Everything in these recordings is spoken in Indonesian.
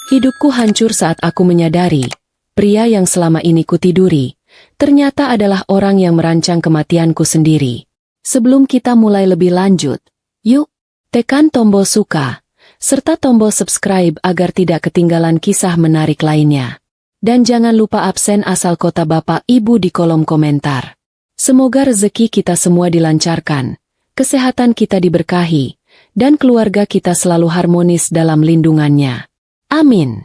Hidupku hancur saat aku menyadari, pria yang selama ini kutiduri, ternyata adalah orang yang merancang kematianku sendiri. Sebelum kita mulai lebih lanjut, yuk, tekan tombol suka, serta tombol subscribe agar tidak ketinggalan kisah menarik lainnya. Dan jangan lupa absen asal kota Bapak Ibu di kolom komentar. Semoga rezeki kita semua dilancarkan, kesehatan kita diberkahi, dan keluarga kita selalu harmonis dalam lindungannya. Amin.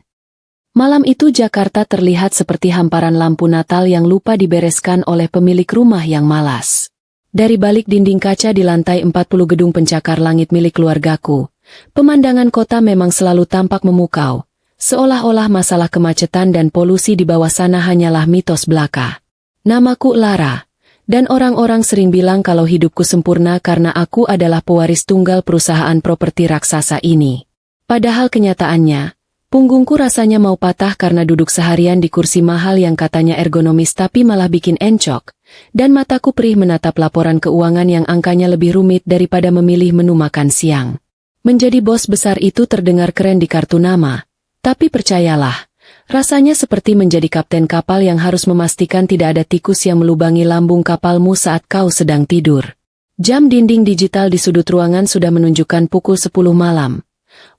Malam itu Jakarta terlihat seperti hamparan lampu Natal yang lupa dibereskan oleh pemilik rumah yang malas. Dari balik dinding kaca di lantai 40 gedung pencakar langit milik keluargaku, pemandangan kota memang selalu tampak memukau, seolah-olah masalah kemacetan dan polusi di bawah sana hanyalah mitos belaka. Namaku Lara, dan orang-orang sering bilang kalau hidupku sempurna karena aku adalah pewaris tunggal perusahaan properti raksasa ini. Padahal kenyataannya, punggungku rasanya mau patah karena duduk seharian di kursi mahal yang katanya ergonomis tapi malah bikin encok, dan mataku perih menatap laporan keuangan yang angkanya lebih rumit daripada memilih menu makan siang. Menjadi bos besar itu terdengar keren di kartu nama, tapi percayalah, rasanya seperti menjadi kapten kapal yang harus memastikan tidak ada tikus yang melubangi lambung kapalmu saat kau sedang tidur. Jam dinding digital di sudut ruangan sudah menunjukkan pukul 10 malam.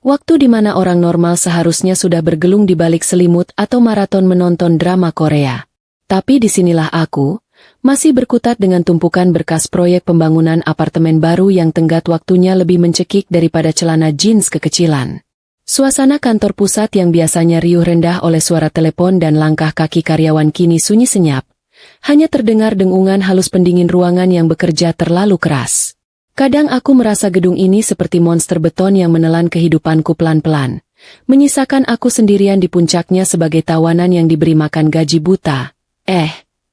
Waktu di mana orang normal seharusnya sudah bergelung di balik selimut atau maraton menonton drama Korea. Tapi disinilah aku, masih berkutat dengan tumpukan berkas proyek pembangunan apartemen baru yang tenggat waktunya lebih mencekik daripada celana jeans kekecilan. Suasana kantor pusat yang biasanya riuh rendah oleh suara telepon dan langkah kaki karyawan kini sunyi senyap. Hanya terdengar dengungan halus pendingin ruangan yang bekerja terlalu keras. Kadang aku merasa gedung ini seperti monster beton yang menelan kehidupanku pelan-pelan, menyisakan aku sendirian di puncaknya sebagai tawanan yang diberi makan gaji buta,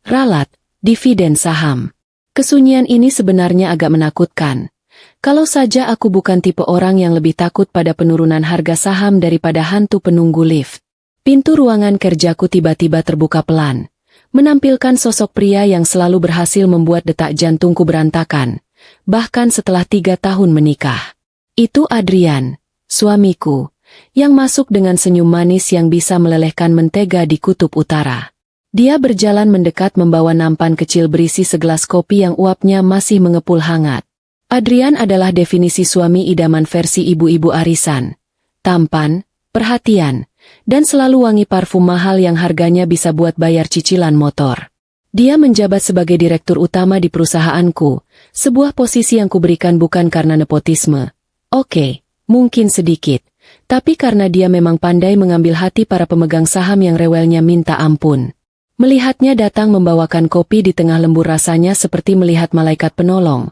ralat, dividen saham. Kesunyian ini sebenarnya agak menakutkan. Kalau saja aku bukan tipe orang yang lebih takut pada penurunan harga saham daripada hantu penunggu lift. Pintu ruangan kerjaku tiba-tiba terbuka pelan, menampilkan sosok pria yang selalu berhasil membuat detak jantungku berantakan. Bahkan setelah 3 tahun menikah. Itu Adrian, suamiku, yang masuk dengan senyum manis yang bisa melelehkan mentega di kutub utara. Dia berjalan mendekat membawa nampan kecil berisi segelas kopi yang uapnya masih mengepul hangat. Adrian adalah definisi suami idaman versi ibu-ibu arisan. Tampan, perhatian, dan selalu wangi parfum mahal yang harganya bisa buat bayar cicilan motor. Dia menjabat sebagai direktur utama di perusahaanku, sebuah posisi yang kuberikan bukan karena nepotisme. Oke, mungkin sedikit, tapi karena dia memang pandai mengambil hati para pemegang saham yang rewelnya minta ampun. Melihatnya datang membawakan kopi di tengah lembur rasanya seperti melihat malaikat penolong.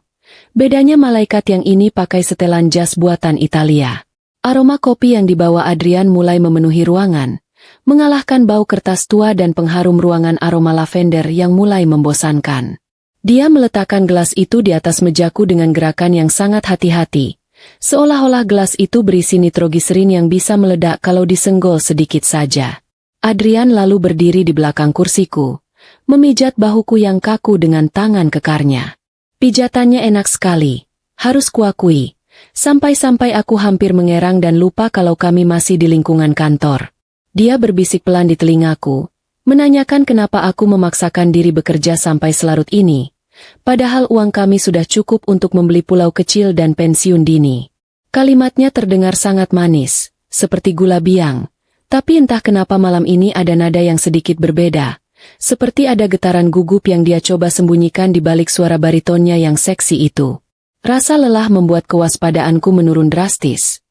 Bedanya malaikat yang ini pakai setelan jas buatan Italia. Aroma kopi yang dibawa Adrian mulai memenuhi ruangan, mengalahkan bau kertas tua dan pengharum ruangan aroma lavender yang mulai membosankan. Dia meletakkan gelas itu di atas mejaku dengan gerakan yang sangat hati-hati, seolah-olah gelas itu berisi nitrogliserin yang bisa meledak kalau disenggol sedikit saja. Adrian lalu berdiri di belakang kursiku, memijat bahuku yang kaku dengan tangan kekarnya. Pijatannya enak sekali, harus kuakui, sampai-sampai aku hampir mengerang dan lupa kalau kami masih di lingkungan kantor. Dia berbisik pelan di telingaku, menanyakan kenapa aku memaksakan diri bekerja sampai selarut ini, padahal uang kami sudah cukup untuk membeli pulau kecil dan pensiun dini. Kalimatnya terdengar sangat manis, seperti gula biang, tapi entah kenapa malam ini ada nada yang sedikit berbeda, seperti ada getaran gugup yang dia coba sembunyikan di balik suara baritonnya yang seksi itu. Rasa lelah membuat kewaspadaanku menurun drastis.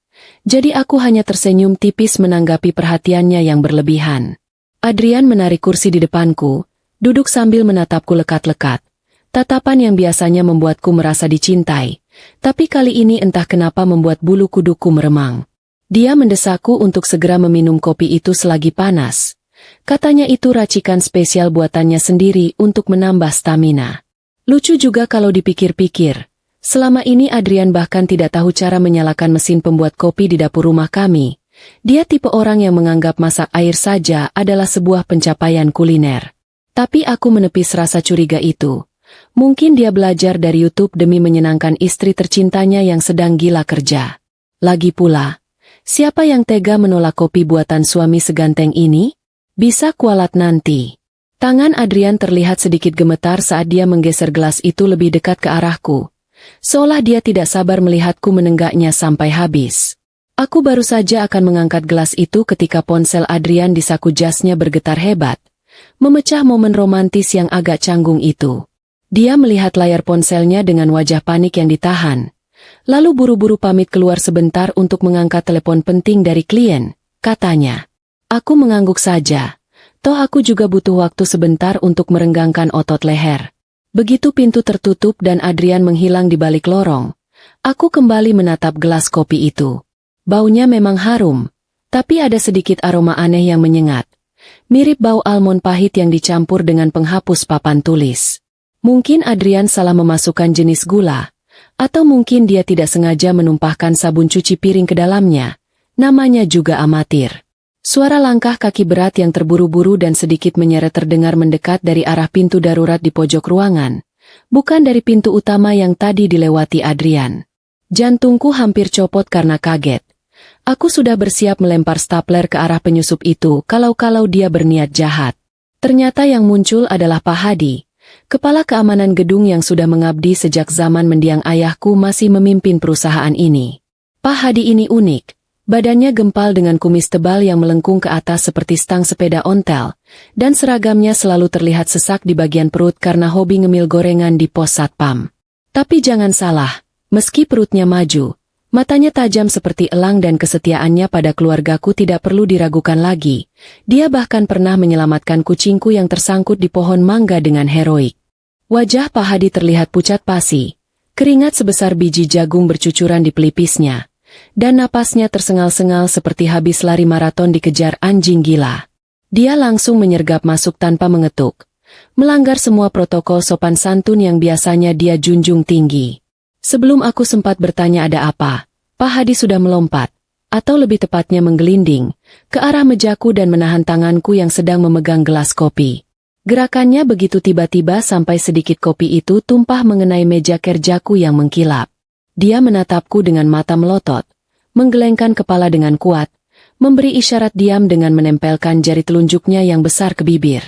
Jadi aku hanya tersenyum tipis menanggapi perhatiannya yang berlebihan. Adrian menarik kursi di depanku, duduk sambil menatapku lekat-lekat. Tatapan yang biasanya membuatku merasa dicintai, tapi kali ini entah kenapa membuat bulu kuduku meremang. Dia mendesakku untuk segera meminum kopi itu selagi panas. Katanya itu racikan spesial buatannya sendiri untuk menambah stamina. Lucu juga kalau dipikir-pikir. Selama ini Adrian bahkan tidak tahu cara menyalakan mesin pembuat kopi di dapur rumah kami. Dia tipe orang yang menganggap masak air saja adalah sebuah pencapaian kuliner. Tapi aku menepis rasa curiga itu. Mungkin dia belajar dari YouTube demi menyenangkan istri tercintanya yang sedang gila kerja. Lagi pula, Siapa yang tega menolak kopi buatan suami seganteng ini? Bisa kualat nanti. Tangan Adrian terlihat sedikit gemetar saat dia menggeser gelas itu lebih dekat ke arahku. Seolah dia tidak sabar melihatku menenggaknya sampai habis. Aku baru saja akan mengangkat gelas itu ketika ponsel Adrian di saku jasnya bergetar hebat, memecah momen romantis yang agak canggung itu. Dia melihat layar ponselnya dengan wajah panik yang ditahan, lalu buru-buru pamit keluar sebentar untuk mengangkat telepon penting dari klien, katanya. Aku mengangguk saja, toh aku juga butuh waktu sebentar untuk merenggangkan otot leher. Begitu pintu tertutup dan Adrian menghilang di balik lorong, aku kembali menatap gelas kopi itu. Baunya memang harum, tapi ada sedikit aroma aneh yang menyengat. Mirip bau almond pahit yang dicampur dengan penghapus papan tulis. Mungkin Adrian salah memasukkan jenis gula, atau mungkin dia tidak sengaja menumpahkan sabun cuci piring ke dalamnya. Namanya juga amatir. Suara langkah kaki berat yang terburu-buru dan sedikit menyeret terdengar mendekat dari arah pintu darurat di pojok ruangan, bukan dari pintu utama yang tadi dilewati Adrian. Jantungku hampir copot karena kaget. Aku sudah bersiap melempar stapler ke arah penyusup itu kalau dia berniat jahat. Ternyata yang muncul adalah Pak Hadi, kepala keamanan gedung yang sudah mengabdi sejak zaman mendiang ayahku masih memimpin perusahaan ini. Pak Hadi ini unik, badannya gempal dengan kumis tebal yang melengkung ke atas seperti stang sepeda ontel, dan seragamnya selalu terlihat sesak di bagian perut karena hobi ngemil gorengan di pos satpam. Tapi jangan salah, meski perutnya maju, matanya tajam seperti elang dan kesetiaannya pada keluargaku tidak perlu diragukan lagi. Dia bahkan pernah menyelamatkan kucingku yang tersangkut di pohon mangga dengan heroik. Wajah Pak Hadi terlihat pucat pasi, keringat sebesar biji jagung bercucuran di pelipisnya, dan napasnya tersengal-sengal seperti habis lari maraton dikejar anjing gila. Dia langsung menyergap masuk tanpa mengetuk, melanggar semua protokol sopan santun yang biasanya dia junjung tinggi. Sebelum aku sempat bertanya ada apa, Pak Hadi sudah melompat, atau lebih tepatnya menggelinding, ke arah mejaku dan menahan tanganku yang sedang memegang gelas kopi. Gerakannya begitu tiba-tiba sampai sedikit kopi itu tumpah mengenai meja kerjaku yang mengkilap. Dia menatapku dengan mata melotot, menggelengkan kepala dengan kuat, memberi isyarat diam dengan menempelkan jari telunjuknya yang besar ke bibir.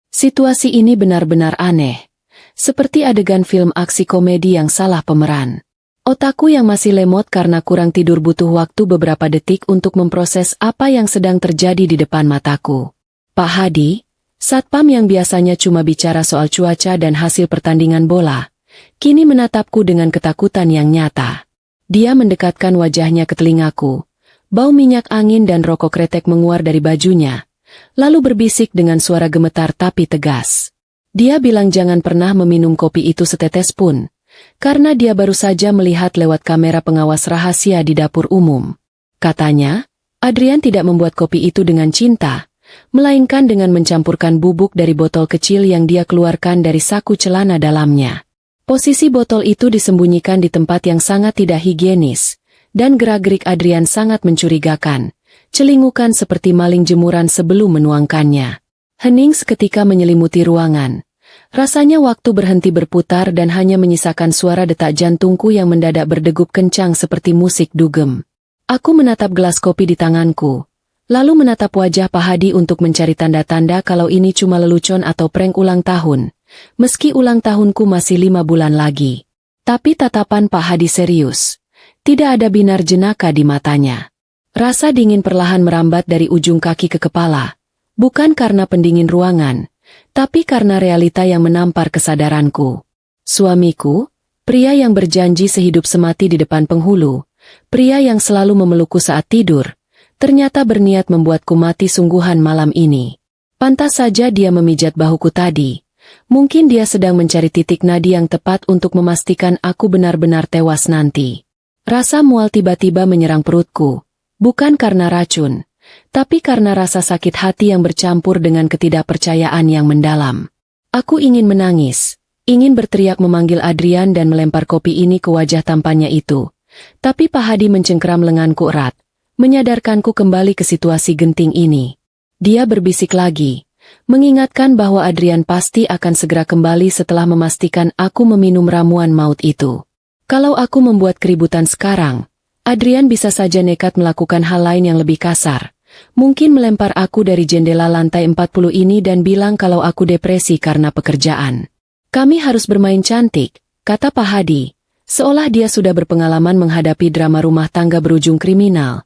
Situasi ini benar-benar aneh. Seperti adegan film aksi komedi yang salah pemeran. Otakku yang masih lemot karena kurang tidur butuh waktu beberapa detik untuk memproses apa yang sedang terjadi di depan mataku. Pak Hadi, satpam yang biasanya cuma bicara soal cuaca dan hasil pertandingan bola, kini menatapku dengan ketakutan yang nyata. Dia mendekatkan wajahnya ke telingaku. Bau minyak angin dan rokok kretek menguar dari bajunya, lalu berbisik dengan suara gemetar tapi tegas. Dia bilang jangan pernah meminum kopi itu setetes pun, karena dia baru saja melihat lewat kamera pengawas rahasia di dapur umum. Katanya, Adrian tidak membuat kopi itu dengan cinta, melainkan dengan mencampurkan bubuk dari botol kecil yang dia keluarkan dari saku celana dalamnya. Posisi botol itu disembunyikan di tempat yang sangat tidak higienis, dan gerak-gerik Adrian sangat mencurigakan, celingukan seperti maling jemuran sebelum menuangkannya. Hening seketika menyelimuti ruangan. Rasanya waktu berhenti berputar dan hanya menyisakan suara detak jantungku yang mendadak berdegup kencang seperti musik dugem. Aku menatap gelas kopi di tanganku, lalu menatap wajah Pak Hadi untuk mencari tanda-tanda kalau ini cuma lelucon atau prank ulang tahun, meski ulang tahunku masih 5 bulan lagi. Tapi tatapan Pak Hadi serius. Tidak ada binar jenaka di matanya. Rasa dingin perlahan merambat dari ujung kaki ke kepala. Bukan karena pendingin ruangan, tapi karena realita yang menampar kesadaranku. Suamiku, pria yang berjanji sehidup semati di depan penghulu, pria yang selalu memelukku saat tidur, ternyata berniat membuatku mati sungguhan malam ini. Pantas saja dia memijat bahuku tadi. Mungkin dia sedang mencari titik nadi yang tepat untuk memastikan aku benar-benar tewas nanti. Rasa mual tiba-tiba menyerang perutku, bukan karena racun, tapi karena rasa sakit hati yang bercampur dengan ketidakpercayaan yang mendalam. Aku ingin menangis, ingin berteriak memanggil Adrian dan melempar kopi ini ke wajah tampannya itu. Tapi Pak Hadi mencengkeram lenganku erat, menyadarkanku kembali ke situasi genting ini. Dia berbisik lagi, mengingatkan bahwa Adrian pasti akan segera kembali setelah memastikan aku meminum ramuan maut itu. Kalau aku membuat keributan sekarang, Adrian bisa saja nekat melakukan hal lain yang lebih kasar. Mungkin melempar aku dari jendela lantai 40 ini dan bilang kalau aku depresi karena pekerjaan. Kami harus bermain cantik, kata Pak Hadi, seolah dia sudah berpengalaman menghadapi drama rumah tangga berujung kriminal.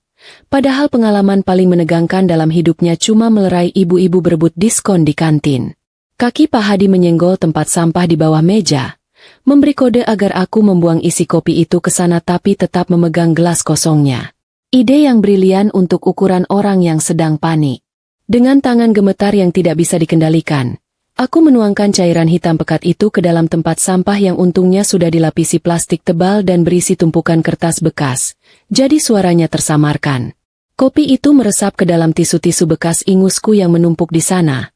Padahal pengalaman paling menegangkan dalam hidupnya cuma melerai ibu-ibu berebut diskon di kantin. Kaki Pak Hadi menyenggol tempat sampah di bawah meja, memberi kode agar aku membuang isi kopi itu ke sana tapi tetap memegang gelas kosongnya. Ide yang brilian untuk ukuran orang yang sedang panik. Dengan tangan gemetar yang tidak bisa dikendalikan, aku menuangkan cairan hitam pekat itu ke dalam tempat sampah yang untungnya sudah dilapisi plastik tebal dan berisi tumpukan kertas bekas, jadi suaranya tersamarkan. Kopi itu meresap ke dalam tisu-tisu bekas ingusku yang menumpuk di sana.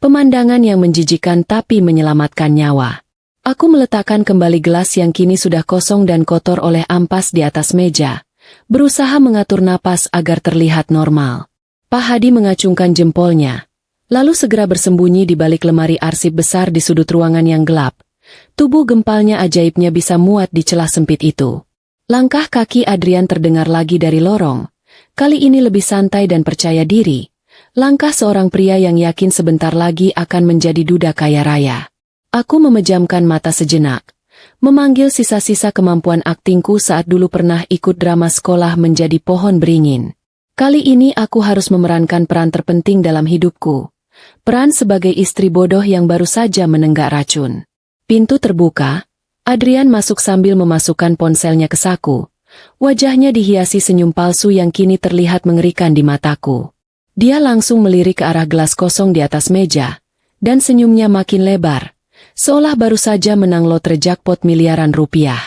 Pemandangan yang menjijikan tapi menyelamatkan nyawa. Aku meletakkan kembali gelas yang kini sudah kosong dan kotor oleh ampas di atas meja, berusaha mengatur napas agar terlihat normal. Pak Hadi mengacungkan jempolnya, lalu segera bersembunyi di balik lemari arsip besar di sudut ruangan yang gelap. Tubuh gempalnya ajaibnya bisa muat di celah sempit itu. Langkah kaki Adrian terdengar lagi dari lorong. Kali ini lebih santai dan percaya diri. Langkah seorang pria yang yakin sebentar lagi akan menjadi duda kaya raya. Aku memejamkan mata sejenak, memanggil sisa-sisa kemampuan aktingku saat dulu pernah ikut drama sekolah menjadi pohon beringin. Kali ini aku harus memerankan peran terpenting dalam hidupku. Peran sebagai istri bodoh yang baru saja menenggak racun. Pintu terbuka, Adrian masuk sambil memasukkan ponselnya ke saku. Wajahnya dihiasi senyum palsu yang kini terlihat mengerikan di mataku. Dia langsung melirik ke arah gelas kosong di atas meja, dan senyumnya makin lebar, seolah baru saja menang lotre jackpot miliaran rupiah.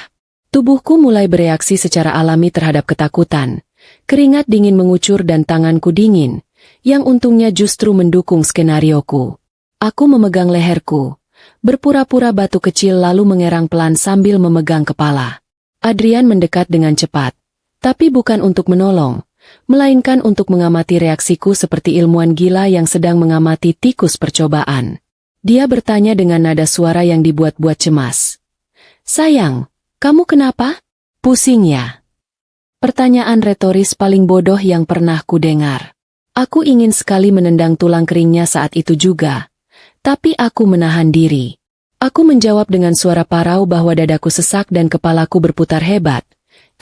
Tubuhku mulai bereaksi secara alami terhadap ketakutan. Keringat dingin mengucur dan tanganku dingin, yang untungnya justru mendukung skenarioku. Aku memegang leherku, berpura-pura batu kecil lalu mengerang pelan sambil memegang kepala. Adrian mendekat dengan cepat, tapi bukan untuk menolong, melainkan untuk mengamati reaksiku seperti ilmuwan gila yang sedang mengamati tikus percobaan. Dia bertanya dengan nada suara yang dibuat-buat cemas. "Sayang, kamu kenapa? Pusing ya?" Pertanyaan retoris paling bodoh yang pernah kudengar. Aku ingin sekali menendang tulang keringnya saat itu juga, tapi aku menahan diri. Aku menjawab dengan suara parau bahwa dadaku sesak dan kepalaku berputar hebat.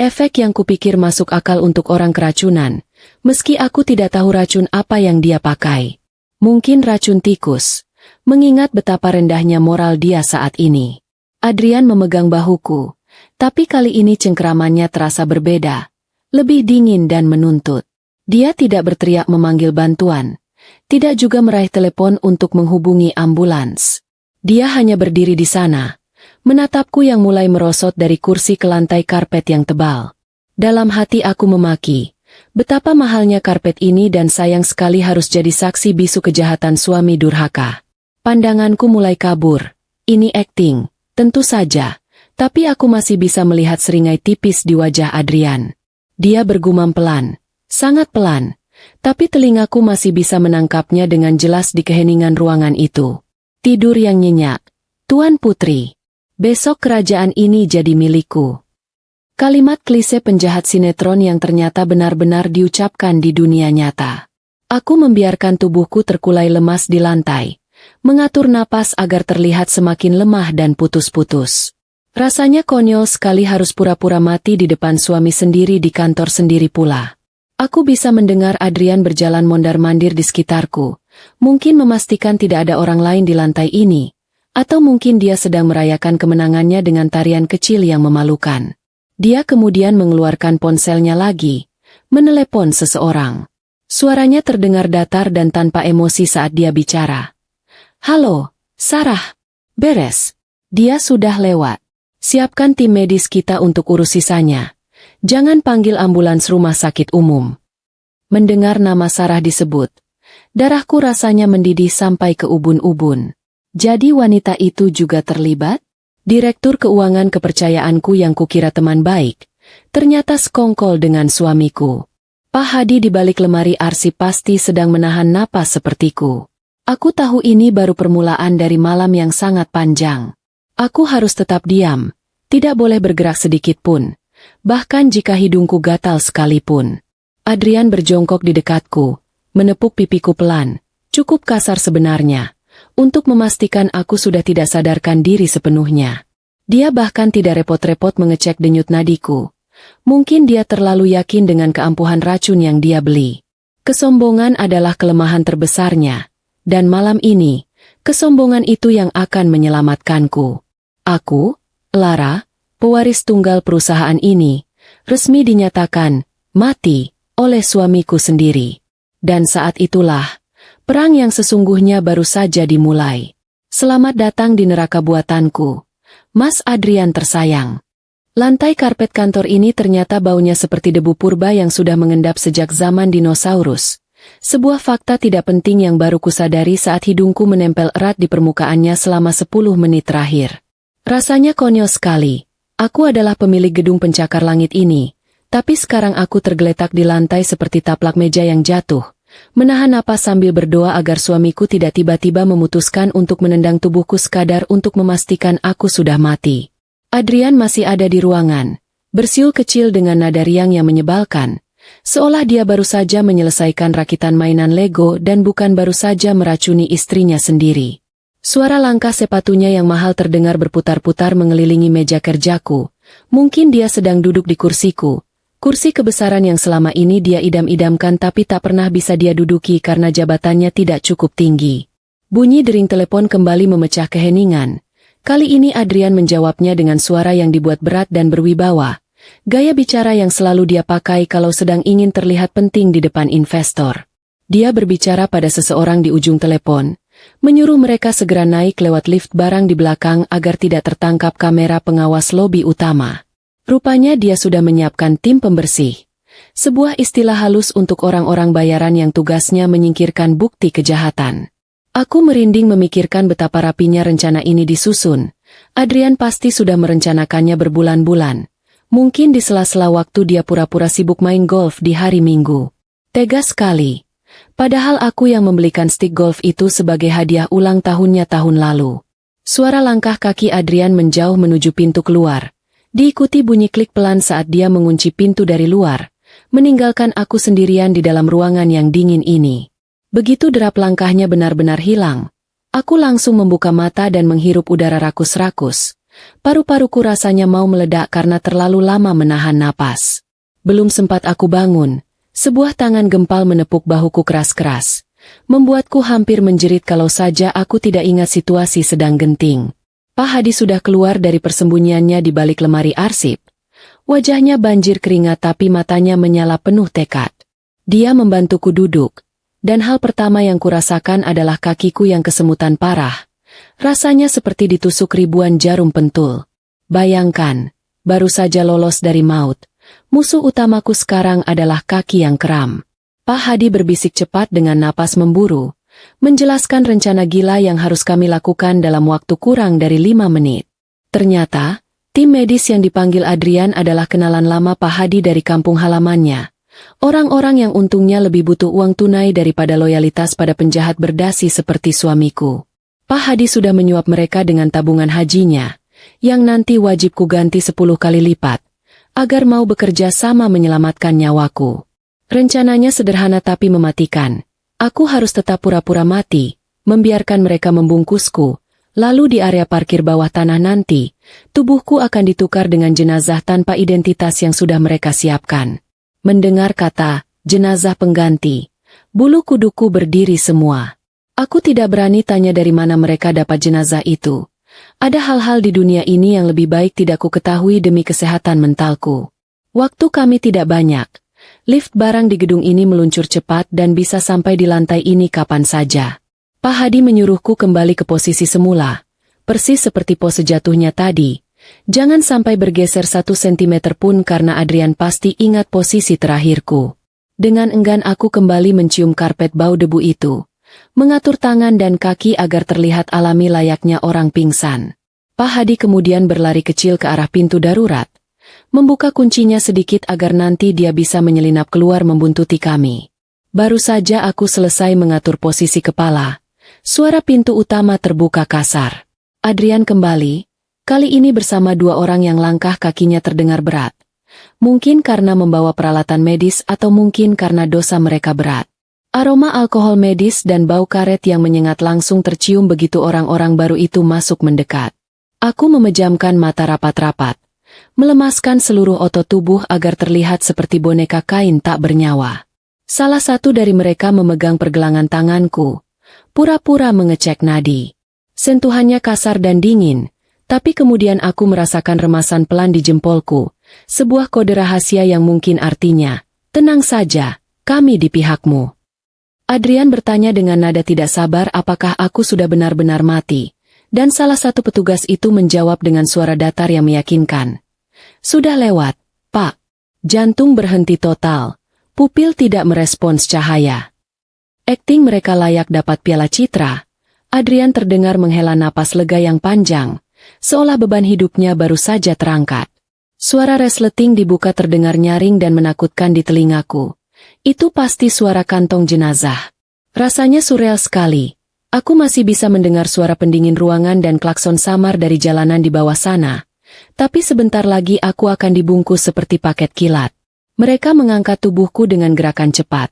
Efek yang kupikir masuk akal untuk orang keracunan, meski aku tidak tahu racun apa yang dia pakai. Mungkin racun tikus, mengingat betapa rendahnya moral dia saat ini. Adrian memegang bahuku, tapi kali ini cengkeramannya terasa berbeda, lebih dingin dan menuntut. Dia tidak berteriak memanggil bantuan, tidak juga meraih telepon untuk menghubungi ambulans. Dia hanya berdiri di sana, menatapku yang mulai merosot dari kursi ke lantai karpet yang tebal. Dalam hati aku memaki, betapa mahalnya karpet ini dan sayang sekali harus jadi saksi bisu kejahatan suami durhaka. Pandanganku mulai kabur. Ini akting, tentu saja, tapi aku masih bisa melihat seringai tipis di wajah Adrian. Dia bergumam pelan, sangat pelan, tapi telingaku masih bisa menangkapnya dengan jelas di keheningan ruangan itu. Tidur yang nyenyak, Tuan Putri. Besok kerajaan ini jadi milikku. Kalimat klise penjahat sinetron yang ternyata benar-benar diucapkan di dunia nyata. Aku membiarkan tubuhku terkulai lemas di lantai, mengatur napas agar terlihat semakin lemah dan putus-putus. Rasanya konyol sekali harus pura-pura mati di depan suami sendiri di kantor sendiri pula. Aku bisa mendengar Adrian berjalan mondar-mandir di sekitarku, mungkin memastikan tidak ada orang lain di lantai ini. Atau mungkin dia sedang merayakan kemenangannya dengan tarian kecil yang memalukan. Dia kemudian mengeluarkan ponselnya lagi, menelepon seseorang. Suaranya terdengar datar dan tanpa emosi saat dia bicara. "Halo, Sarah. Beres. Dia sudah lewat. Siapkan tim medis kita untuk urus sisanya. Jangan panggil ambulans rumah sakit umum." Mendengar nama Sarah disebut, darahku rasanya mendidih sampai ke ubun-ubun. Jadi wanita itu juga terlibat? Direktur keuangan kepercayaanku yang kukira teman baik, ternyata sekongkol dengan suamiku. Pak Hadi di balik lemari arsip pasti sedang menahan napas sepertiku. Aku tahu ini baru permulaan dari malam yang sangat panjang. Aku harus tetap diam, tidak boleh bergerak sedikit pun. bahkan jika hidungku gatal sekalipun. Adrian berjongkok di dekatku, menepuk pipiku pelan, cukup kasar sebenarnya, untuk memastikan aku sudah tidak sadarkan diri sepenuhnya. Dia bahkan tidak repot-repot mengecek denyut nadiku. Mungkin dia terlalu yakin dengan keampuhan racun yang dia beli. Kesombongan adalah kelemahan terbesarnya, dan malam ini, kesombongan itu yang akan menyelamatkanku. Aku, Lara, pewaris tunggal perusahaan ini, resmi dinyatakan mati oleh suamiku sendiri. Dan saat itulah, perang yang sesungguhnya baru saja dimulai. Selamat datang di neraka buatanku, Mas Adrian tersayang. Lantai karpet kantor ini ternyata baunya seperti debu purba yang sudah mengendap sejak zaman dinosaurus. Sebuah fakta tidak penting yang baru kusadari saat hidungku menempel erat di permukaannya selama 10 menit terakhir. Rasanya konyol sekali. Aku adalah pemilik gedung pencakar langit ini, tapi sekarang aku tergeletak di lantai seperti taplak meja yang jatuh, menahan napas sambil berdoa agar suamiku tidak tiba-tiba memutuskan untuk menendang tubuhku sekadar untuk memastikan aku sudah mati. Adrian masih ada di ruangan, bersiul kecil dengan nada riang yang menyebalkan, seolah dia baru saja menyelesaikan rakitan mainan Lego dan bukan baru saja meracuni istrinya sendiri. Suara langkah sepatunya yang mahal terdengar berputar-putar mengelilingi meja kerjaku. Mungkin dia sedang duduk di kursiku, kursi kebesaran yang selama ini dia idam-idamkan tapi tak pernah bisa dia duduki karena jabatannya tidak cukup tinggi. Bunyi dering telepon kembali memecah keheningan. Kali ini Adrian menjawabnya dengan suara yang dibuat berat dan berwibawa. Gaya bicara yang selalu dia pakai kalau sedang ingin terlihat penting di depan investor. Dia berbicara pada seseorang di ujung telepon, menyuruh mereka segera naik lewat lift barang di belakang agar tidak tertangkap kamera pengawas lobi utama. Rupanya dia sudah menyiapkan tim pembersih. Sebuah istilah halus untuk orang-orang bayaran yang tugasnya menyingkirkan bukti kejahatan. Aku merinding memikirkan betapa rapinya rencana ini disusun. Adrian pasti sudah merencanakannya berbulan-bulan. Mungkin di sela-sela waktu dia pura-pura sibuk main golf di hari Minggu. Tega sekali. Padahal aku yang membelikan stik golf itu sebagai hadiah ulang tahunnya tahun lalu. Suara langkah kaki Adrian menjauh menuju pintu keluar. Diikuti bunyi klik pelan saat dia mengunci pintu dari luar, meninggalkan aku sendirian di dalam ruangan yang dingin ini. Begitu derap langkahnya benar-benar hilang, aku langsung membuka mata dan menghirup udara rakus-rakus. Paru-paruku rasanya mau meledak karena terlalu lama menahan napas. Belum sempat aku bangun, sebuah tangan gempal menepuk bahuku keras-keras, membuatku hampir menjerit kalau saja aku tidak ingat situasi sedang genting. Pak Hadi sudah keluar dari persembunyiannya di balik lemari arsip. Wajahnya banjir keringat tapi matanya menyala penuh tekad. Dia membantuku duduk. Dan hal pertama yang kurasakan adalah kakiku yang kesemutan parah. Rasanya seperti ditusuk ribuan jarum pentul. Bayangkan, baru saja lolos dari maut. Musuh utamaku sekarang adalah kaki yang kram. Pak Hadi berbisik cepat dengan napas memburu, menjelaskan rencana gila yang harus kami lakukan dalam waktu kurang dari 5 menit. Ternyata, tim medis yang dipanggil Adrian adalah kenalan lama Pak Hadi dari kampung halamannya. Orang-orang yang untungnya lebih butuh uang tunai daripada loyalitas pada penjahat berdasi seperti suamiku. Pak Hadi sudah menyuap mereka dengan tabungan hajinya, yang nanti wajib ku ganti 10 kali lipat, agar mau bekerja sama menyelamatkan nyawaku. Rencananya sederhana tapi mematikan. Aku harus tetap pura-pura mati, membiarkan mereka membungkusku, lalu di area parkir bawah tanah nanti, tubuhku akan ditukar dengan jenazah tanpa identitas yang sudah mereka siapkan. Mendengar kata, jenazah pengganti, bulu kuduku berdiri semua. Aku tidak berani tanya dari mana mereka dapat jenazah itu. Ada hal-hal di dunia ini yang lebih baik tidak ku ketahui demi kesehatan mentalku. Waktu kami tidak banyak. Lift barang di gedung ini meluncur cepat dan bisa sampai di lantai ini kapan saja. Pak Hadi menyuruhku kembali ke posisi semula, persis seperti pose jatuhnya tadi. Jangan sampai bergeser 1 sentimeter pun karena Adrian pasti ingat posisi terakhirku. Dengan enggan aku kembali mencium karpet bau debu itu, mengatur tangan dan kaki agar terlihat alami layaknya orang pingsan. Pak Hadi kemudian berlari kecil ke arah pintu darurat, membuka kuncinya sedikit agar nanti dia bisa menyelinap keluar membuntuti kami. Baru saja aku selesai mengatur posisi kepala, suara pintu utama terbuka kasar. Adrian kembali. Kali ini bersama 2 orang yang langkah kakinya terdengar berat. Mungkin karena membawa peralatan medis atau mungkin karena dosa mereka berat. Aroma alkohol medis dan bau karet yang menyengat langsung tercium begitu orang-orang baru itu masuk mendekat. Aku memejamkan mata rapat-rapat, melemaskan seluruh otot tubuh agar terlihat seperti boneka kain tak bernyawa. Salah satu dari mereka memegang pergelangan tanganku, pura-pura mengecek nadi. Sentuhannya kasar dan dingin, tapi kemudian aku merasakan remasan pelan di jempolku, sebuah kode rahasia yang mungkin artinya, tenang saja, kami di pihakmu. Adrian bertanya dengan nada tidak sabar apakah aku sudah benar-benar mati, dan salah satu petugas itu menjawab dengan suara datar yang meyakinkan. Sudah lewat, Pak. Jantung berhenti total, pupil tidak merespons cahaya. Akting mereka layak dapat piala citra. Adrian terdengar menghela napas lega yang panjang, seolah beban hidupnya baru saja terangkat. Suara resleting dibuka terdengar nyaring dan menakutkan di telingaku. Itu pasti suara kantong jenazah. Rasanya surreal sekali. Aku masih bisa mendengar suara pendingin ruangan dan klakson samar dari jalanan di bawah sana. Tapi sebentar lagi aku akan dibungkus seperti paket kilat. Mereka mengangkat tubuhku dengan gerakan cepat.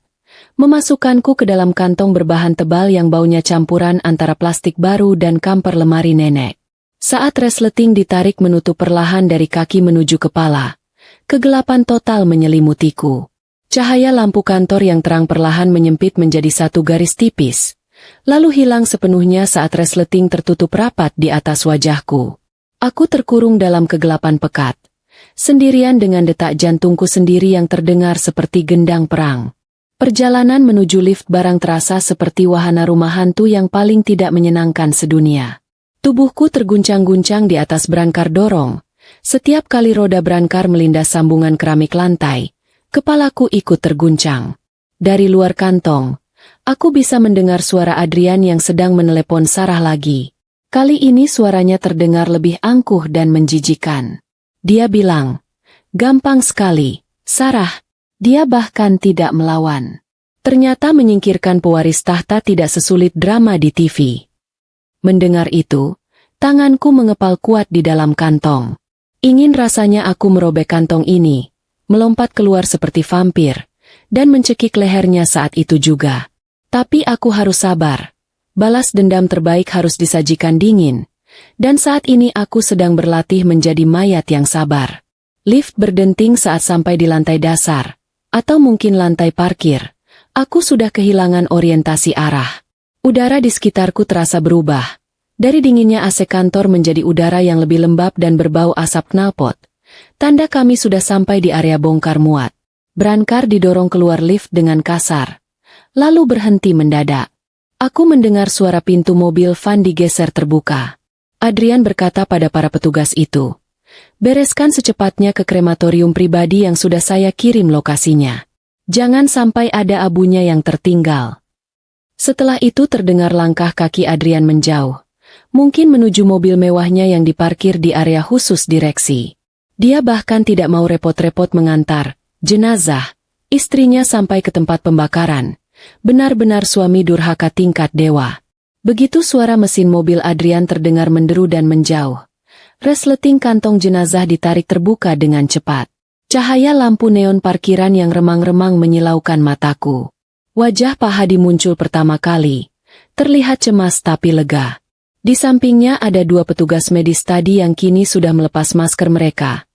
Memasukkanku ke dalam kantong berbahan tebal yang baunya campuran antara plastik baru dan kamper lemari nenek. Saat resleting ditarik menutup perlahan dari kaki menuju kepala, kegelapan total menyelimutiku. Cahaya lampu kantor yang terang perlahan menyempit menjadi satu garis tipis. Lalu hilang sepenuhnya saat resleting tertutup rapat di atas wajahku. Aku terkurung dalam kegelapan pekat, sendirian dengan detak jantungku sendiri yang terdengar seperti gendang perang. Perjalanan menuju lift barang terasa seperti wahana rumah hantu yang paling tidak menyenangkan sedunia. Tubuhku terguncang-guncang di atas brankar dorong. Setiap kali roda brankar melindas sambungan keramik lantai, kepalaku ikut terguncang. Dari luar kantong, aku bisa mendengar suara Adrian yang sedang menelepon Sarah lagi. Kali ini suaranya terdengar lebih angkuh dan menjijikan. Dia bilang, "Gampang sekali, Sarah." Dia bahkan tidak melawan. Ternyata menyingkirkan pewaris tahta tidak sesulit drama di TV. Mendengar itu, tanganku mengepal kuat di dalam kantong. Ingin rasanya aku merobek kantong ini, melompat keluar seperti vampir, dan mencekik lehernya saat itu juga. Tapi aku harus sabar. Balas dendam terbaik harus disajikan dingin. Dan saat ini aku sedang berlatih menjadi mayat yang sabar. Lift berdenting saat sampai di lantai dasar. Atau mungkin lantai parkir. Aku sudah kehilangan orientasi arah. Udara di sekitarku terasa berubah. Dari dinginnya AC kantor menjadi udara yang lebih lembab dan berbau asap knalpot. Tanda kami sudah sampai di area bongkar muat. Brankar didorong keluar lift dengan kasar. Lalu berhenti mendadak. Aku mendengar suara pintu mobil van digeser terbuka. Adrian berkata pada para petugas itu, "Bereskan secepatnya ke krematorium pribadi yang sudah saya kirim lokasinya. Jangan sampai ada abunya yang tertinggal." Setelah itu terdengar langkah kaki Adrian menjauh. Mungkin menuju mobil mewahnya yang diparkir di area khusus direksi. Dia bahkan tidak mau repot-repot mengantar jenazah istrinya sampai ke tempat pembakaran. Benar-benar suami durhaka tingkat dewa. Begitu suara mesin mobil Adrian terdengar menderu dan menjauh. Resleting kantong jenazah ditarik terbuka dengan cepat. Cahaya lampu neon parkiran yang remang-remang menyilaukan mataku. Wajah Pak Hadi muncul pertama kali. Terlihat cemas tapi lega. Di sampingnya ada dua petugas medis tadi yang kini sudah melepas masker mereka.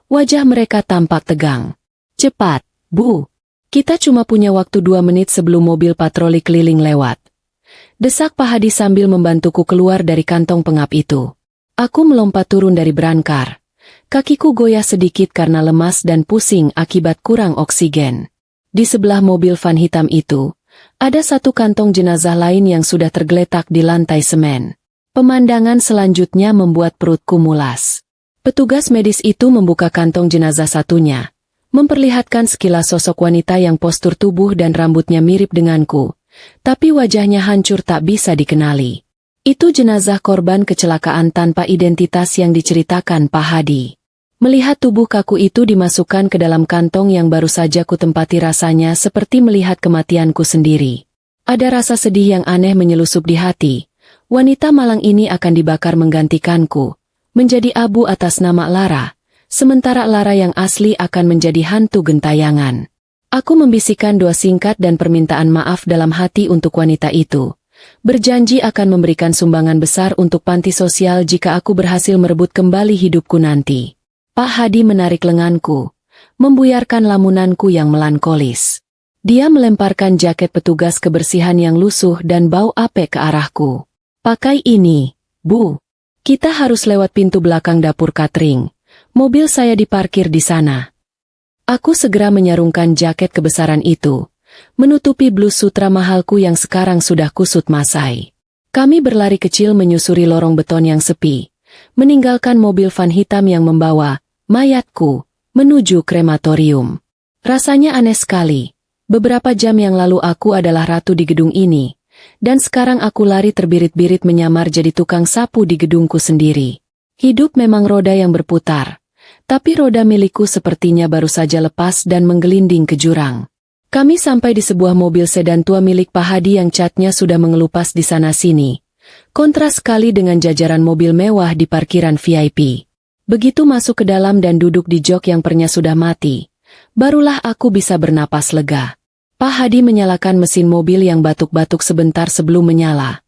Wajah mereka tampak tegang. "Cepat, Bu. Kita cuma punya waktu 2 menit sebelum mobil patroli keliling lewat." Desak Pak Hadi sambil membantuku keluar dari kantong pengap itu. Aku melompat turun dari brankar. Kakiku goyah sedikit karena lemas dan pusing akibat kurang oksigen. Di sebelah mobil van hitam itu, ada satu kantong jenazah lain yang sudah tergeletak di lantai semen. Pemandangan selanjutnya membuat perutku mulas. Petugas medis itu membuka kantong jenazah satunya, memperlihatkan sekilas sosok wanita yang postur tubuh dan rambutnya mirip denganku, tapi wajahnya hancur tak bisa dikenali. Itu jenazah korban kecelakaan tanpa identitas yang diceritakan Pak Hadi. Melihat tubuh kaku itu dimasukkan ke dalam kantong yang baru saja kutempati rasanya seperti melihat kematianku sendiri. Ada rasa sedih yang aneh menyelusup di hati. Wanita malang ini akan dibakar menggantikanku, menjadi abu atas nama Lara, sementara Lara yang asli akan menjadi hantu gentayangan. Aku membisikkan doa singkat dan permintaan maaf dalam hati untuk wanita itu. Berjanji akan memberikan sumbangan besar untuk panti sosial jika aku berhasil merebut kembali hidupku nanti. Pak Hadi menarik lenganku, membuyarkan lamunanku yang melankolis. Dia melemparkan jaket petugas kebersihan yang lusuh dan bau apek ke arahku. Pakai ini, Bu. Kita harus lewat pintu belakang dapur catering. Mobil saya diparkir di sana. Aku segera menyarungkan jaket kebesaran itu, menutupi blus sutra mahalku yang sekarang sudah kusut masai. Kami berlari kecil menyusuri lorong beton yang sepi, meninggalkan mobil van hitam yang membawa mayatku menuju krematorium. Rasanya aneh sekali. Beberapa jam yang lalu aku adalah ratu di gedung ini, dan sekarang aku lari terbirit-birit menyamar jadi tukang sapu di gedungku sendiri. Hidup memang roda yang berputar, tapi roda milikku sepertinya baru saja lepas dan menggelinding ke jurang. Kami sampai di sebuah mobil sedan tua milik Pak Hadi yang catnya sudah mengelupas di sana-sini. Kontras sekali dengan jajaran mobil mewah di parkiran VIP. Begitu masuk ke dalam dan duduk di jok yang pernya sudah mati, barulah aku bisa bernapas lega. Pak Hadi menyalakan mesin mobil yang batuk-batuk sebentar sebelum menyala.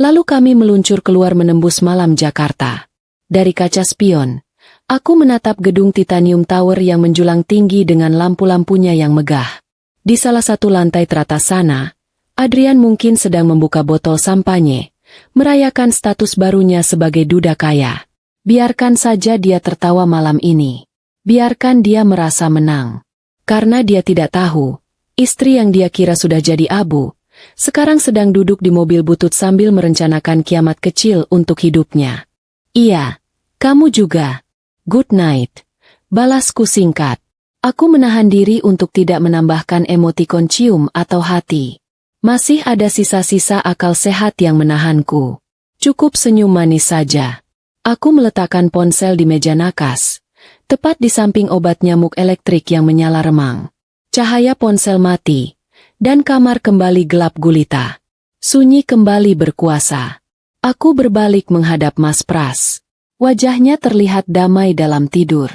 Lalu kami meluncur keluar menembus malam Jakarta. Dari kaca spion, aku menatap gedung Titanium Tower yang menjulang tinggi dengan lampu-lampunya yang megah. Di salah satu lantai teratas sana, Adrian mungkin sedang membuka botol sampanye, merayakan status barunya sebagai duda kaya. Biarkan saja dia tertawa malam ini. Biarkan dia merasa menang. Karena dia tidak tahu, istri yang dia kira sudah jadi abu, sekarang sedang duduk di mobil butut sambil merencanakan kiamat kecil untuk hidupnya. Iya, kamu juga. Good night. Balasku singkat. Aku menahan diri untuk tidak menambahkan emotikon cium atau hati. Masih ada sisa-sisa akal sehat yang menahanku. Cukup senyum manis saja. Aku meletakkan ponsel di meja nakas, tepat di samping obat nyamuk elektrik yang menyala remang. Cahaya ponsel mati, dan kamar kembali gelap gulita. Sunyi kembali berkuasa. Aku berbalik menghadap Mas Pras. Wajahnya terlihat damai dalam tidur.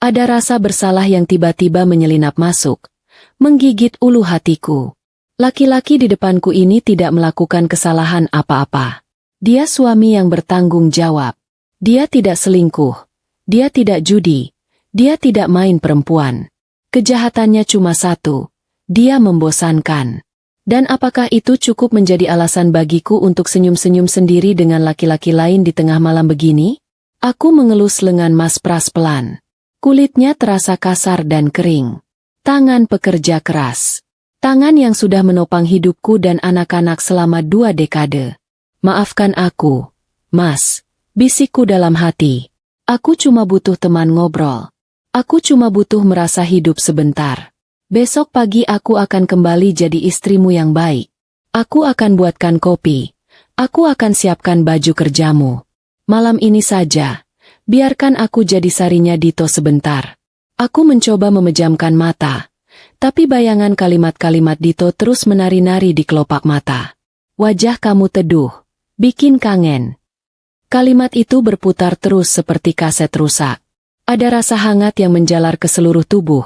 Ada rasa bersalah yang tiba-tiba menyelinap masuk, menggigit ulu hatiku. Laki-laki di depanku ini tidak melakukan kesalahan apa-apa. Dia suami yang bertanggung jawab. Dia tidak selingkuh. Dia tidak judi. Dia tidak main perempuan. Kejahatannya cuma satu, dia membosankan. Dan apakah itu cukup menjadi alasan bagiku untuk senyum-senyum sendiri dengan laki-laki lain di tengah malam begini? Aku mengelus lengan Mas Pras pelan. Kulitnya terasa kasar dan kering. Tangan pekerja keras. Tangan yang sudah menopang hidupku dan anak-anak selama 2 dekade. Maafkan aku, Mas, bisikku dalam hati. Aku cuma butuh teman ngobrol. Aku cuma butuh merasa hidup sebentar. Besok pagi aku akan kembali jadi istrimu yang baik. Aku akan buatkan kopi. Aku akan siapkan baju kerjamu. Malam ini saja, biarkan aku jadi sarinya Dito sebentar. Aku mencoba memejamkan mata, tapi bayangan kalimat-kalimat Dito terus menari-nari di kelopak mata. Wajah kamu teduh, bikin kangen. Kalimat itu berputar terus seperti kaset rusak. Ada rasa hangat yang menjalar ke seluruh tubuh.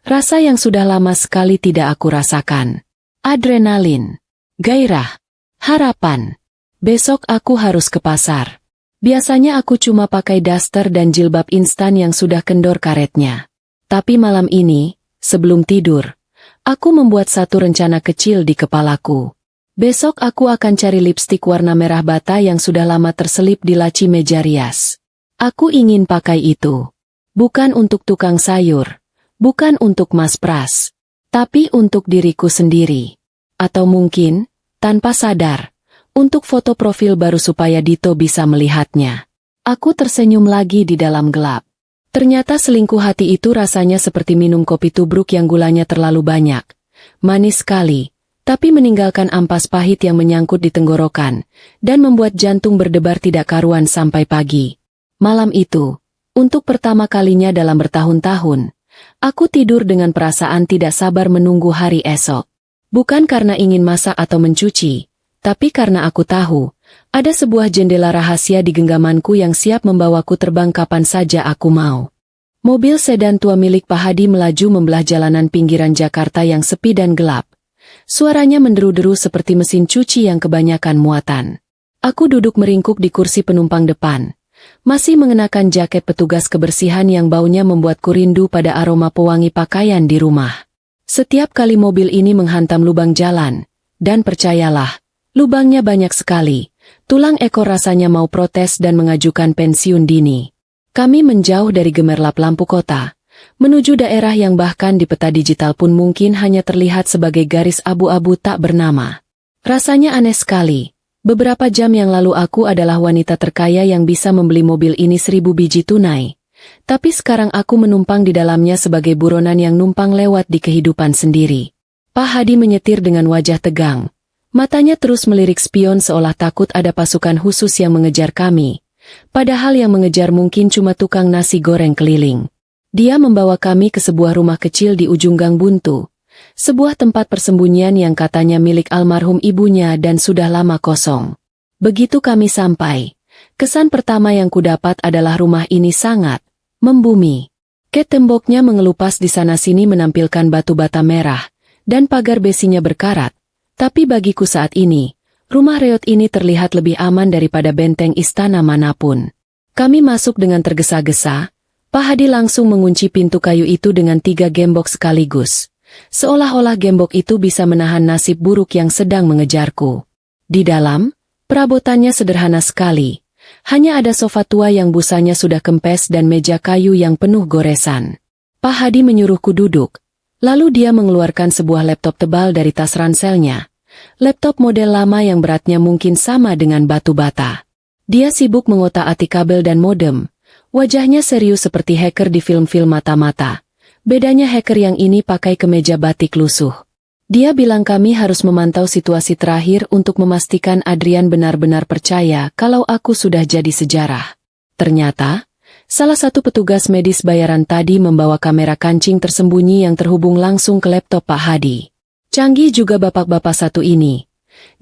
Rasa yang sudah lama sekali tidak aku rasakan. Adrenalin, gairah, harapan. Besok aku harus ke pasar. Biasanya aku cuma pakai daster dan jilbab instan yang sudah kendor karetnya. Tapi malam ini, sebelum tidur, aku membuat satu rencana kecil di kepalaku. Besok aku akan cari lipstik warna merah bata yang sudah lama terselip di laci meja rias. Aku ingin pakai itu. Bukan untuk tukang sayur, bukan untuk Mas Pras, tapi untuk diriku sendiri. Atau mungkin, tanpa sadar, untuk foto profil baru supaya Dito bisa melihatnya. Aku tersenyum lagi di dalam gelap. Ternyata selingkuh hati itu rasanya seperti minum kopi tubruk yang gulanya terlalu banyak. Manis sekali, tapi meninggalkan ampas pahit yang menyangkut di tenggorokan, dan membuat jantung berdebar tidak karuan sampai pagi. Malam itu, untuk pertama kalinya dalam bertahun-tahun, aku tidur dengan perasaan tidak sabar menunggu hari esok. Bukan karena ingin masak atau mencuci, tapi karena aku tahu, ada sebuah jendela rahasia di genggamanku yang siap membawaku terbang kapan saja aku mau. Mobil sedan tua milik Pak Hadi melaju membelah jalanan pinggiran Jakarta yang sepi dan gelap. Suaranya menderu-deru seperti mesin cuci yang kebanyakan muatan. Aku duduk meringkuk di kursi penumpang depan. Masih mengenakan jaket petugas kebersihan yang baunya membuatku rindu pada aroma pewangi pakaian di rumah. Setiap kali mobil ini menghantam lubang jalan, dan percayalah, lubangnya banyak sekali, tulang ekor rasanya mau protes dan mengajukan pensiun dini. Kami menjauh dari gemerlap lampu kota, menuju daerah yang bahkan di peta digital pun mungkin hanya terlihat sebagai garis abu-abu tak bernama. Rasanya aneh sekali. Beberapa jam yang lalu aku adalah wanita terkaya yang bisa membeli mobil ini 1000 biji tunai. Tapi sekarang aku menumpang di dalamnya sebagai buronan yang numpang lewat di kehidupan sendiri. Pak Hadi menyetir dengan wajah tegang. Matanya terus melirik spion seolah takut ada pasukan khusus yang mengejar kami. Padahal yang mengejar mungkin cuma tukang nasi goreng keliling. Dia membawa kami ke sebuah rumah kecil di ujung gang buntu. Sebuah tempat persembunyian yang katanya milik almarhum ibunya dan sudah lama kosong. Begitu kami sampai, kesan pertama yang kudapat adalah rumah ini sangat membumi. Temboknya mengelupas di sana-sini menampilkan batu bata merah, dan pagar besinya berkarat. Tapi bagiku saat ini, rumah reot ini terlihat lebih aman daripada benteng istana manapun. Kami masuk dengan tergesa-gesa. Pak Hadi langsung mengunci pintu kayu itu dengan 3 gembok sekaligus. Seolah-olah gembok itu bisa menahan nasib buruk yang sedang mengejarku. Di dalam, perabotannya sederhana sekali. Hanya ada sofa tua yang busanya sudah kempes dan meja kayu yang penuh goresan. Pak Hadi menyuruhku duduk. Lalu dia mengeluarkan sebuah laptop tebal dari tas ranselnya. Laptop model lama yang beratnya mungkin sama dengan batu bata. Dia sibuk mengotak-atik kabel dan modem. Wajahnya serius seperti hacker di film-film mata-mata. Bedanya hacker yang ini pakai kemeja batik lusuh. Dia bilang kami harus memantau situasi terakhir untuk memastikan Adrian benar-benar percaya kalau aku sudah jadi sejarah. Ternyata, salah satu petugas medis bayaran tadi membawa kamera kancing tersembunyi yang terhubung langsung ke laptop Pak Hadi. Canggih juga bapak-bapak satu ini.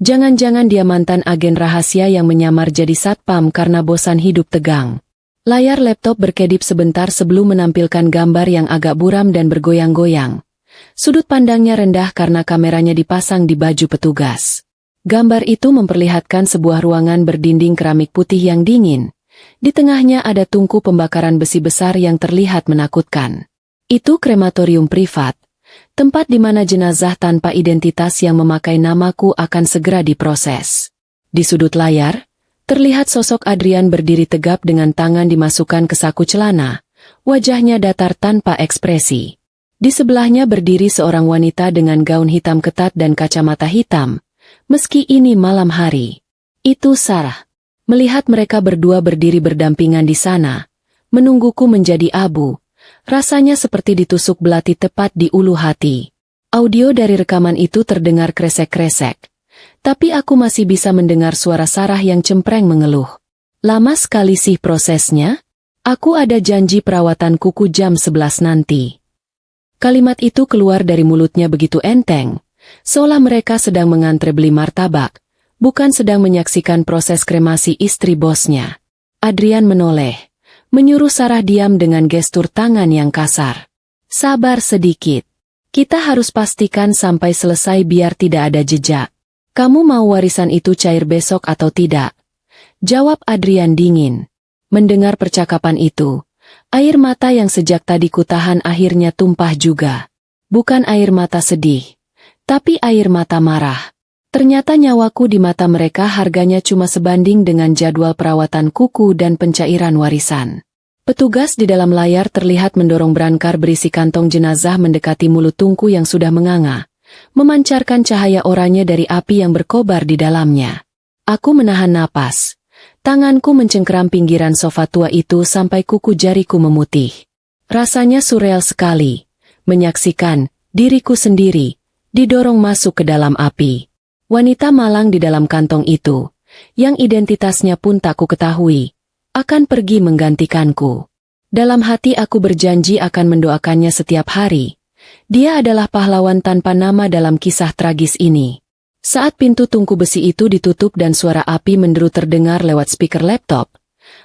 Jangan-jangan dia mantan agen rahasia yang menyamar jadi satpam karena bosan hidup tegang. Layar laptop berkedip sebentar sebelum menampilkan gambar yang agak buram dan bergoyang-goyang. Sudut pandangnya rendah karena kameranya dipasang di baju petugas. Gambar itu memperlihatkan sebuah ruangan berdinding keramik putih yang dingin. Di tengahnya ada tungku pembakaran besi besar yang terlihat menakutkan. Itu krematorium privat, tempat di mana jenazah tanpa identitas yang memakai namaku akan segera diproses. Di sudut layar, terlihat sosok Adrian berdiri tegap dengan tangan dimasukkan ke saku celana, wajahnya datar tanpa ekspresi. Di sebelahnya berdiri seorang wanita dengan gaun hitam ketat dan kacamata hitam, meski ini malam hari. Itu Sarah. Melihat mereka berdua berdiri berdampingan di sana, menungguku menjadi abu, rasanya seperti ditusuk belati tepat di ulu hati. Audio dari rekaman itu terdengar kresek-kresek. Tapi aku masih bisa mendengar suara Sarah yang cempreng mengeluh. Lama sekali sih prosesnya? Aku ada janji perawatan kuku jam 11 nanti. Kalimat itu keluar dari mulutnya begitu enteng, seolah mereka sedang mengantre beli martabak, bukan sedang menyaksikan proses kremasi istri bosnya. Adrian menoleh, menyuruh Sarah diam dengan gestur tangan yang kasar. Sabar sedikit. Kita harus pastikan sampai selesai biar tidak ada jejak. Kamu mau warisan itu cair besok atau tidak? Jawab Adrian dingin. Mendengar percakapan itu, air mata yang sejak tadi kutahan akhirnya tumpah juga. Bukan air mata sedih, tapi air mata marah. Ternyata nyawaku di mata mereka harganya cuma sebanding dengan jadwal perawatan kuku dan pencairan warisan. Petugas di dalam layar terlihat mendorong brankar berisi kantong jenazah mendekati mulut tungku yang sudah menganga, memancarkan cahaya oranye dari api yang berkobar di dalamnya. Aku menahan napas. Tanganku mencengkeram pinggiran sofa tua itu sampai kuku jariku memutih. Rasanya surreal sekali, menyaksikan diriku sendiri didorong masuk ke dalam api. Wanita malang di dalam kantong itu, yang identitasnya pun tak ku ketahui, akan pergi menggantikanku. Dalam hati aku berjanji akan mendoakannya setiap hari. Dia adalah pahlawan tanpa nama dalam kisah tragis ini. Saat pintu tungku besi itu ditutup dan suara api menderu terdengar lewat speaker laptop,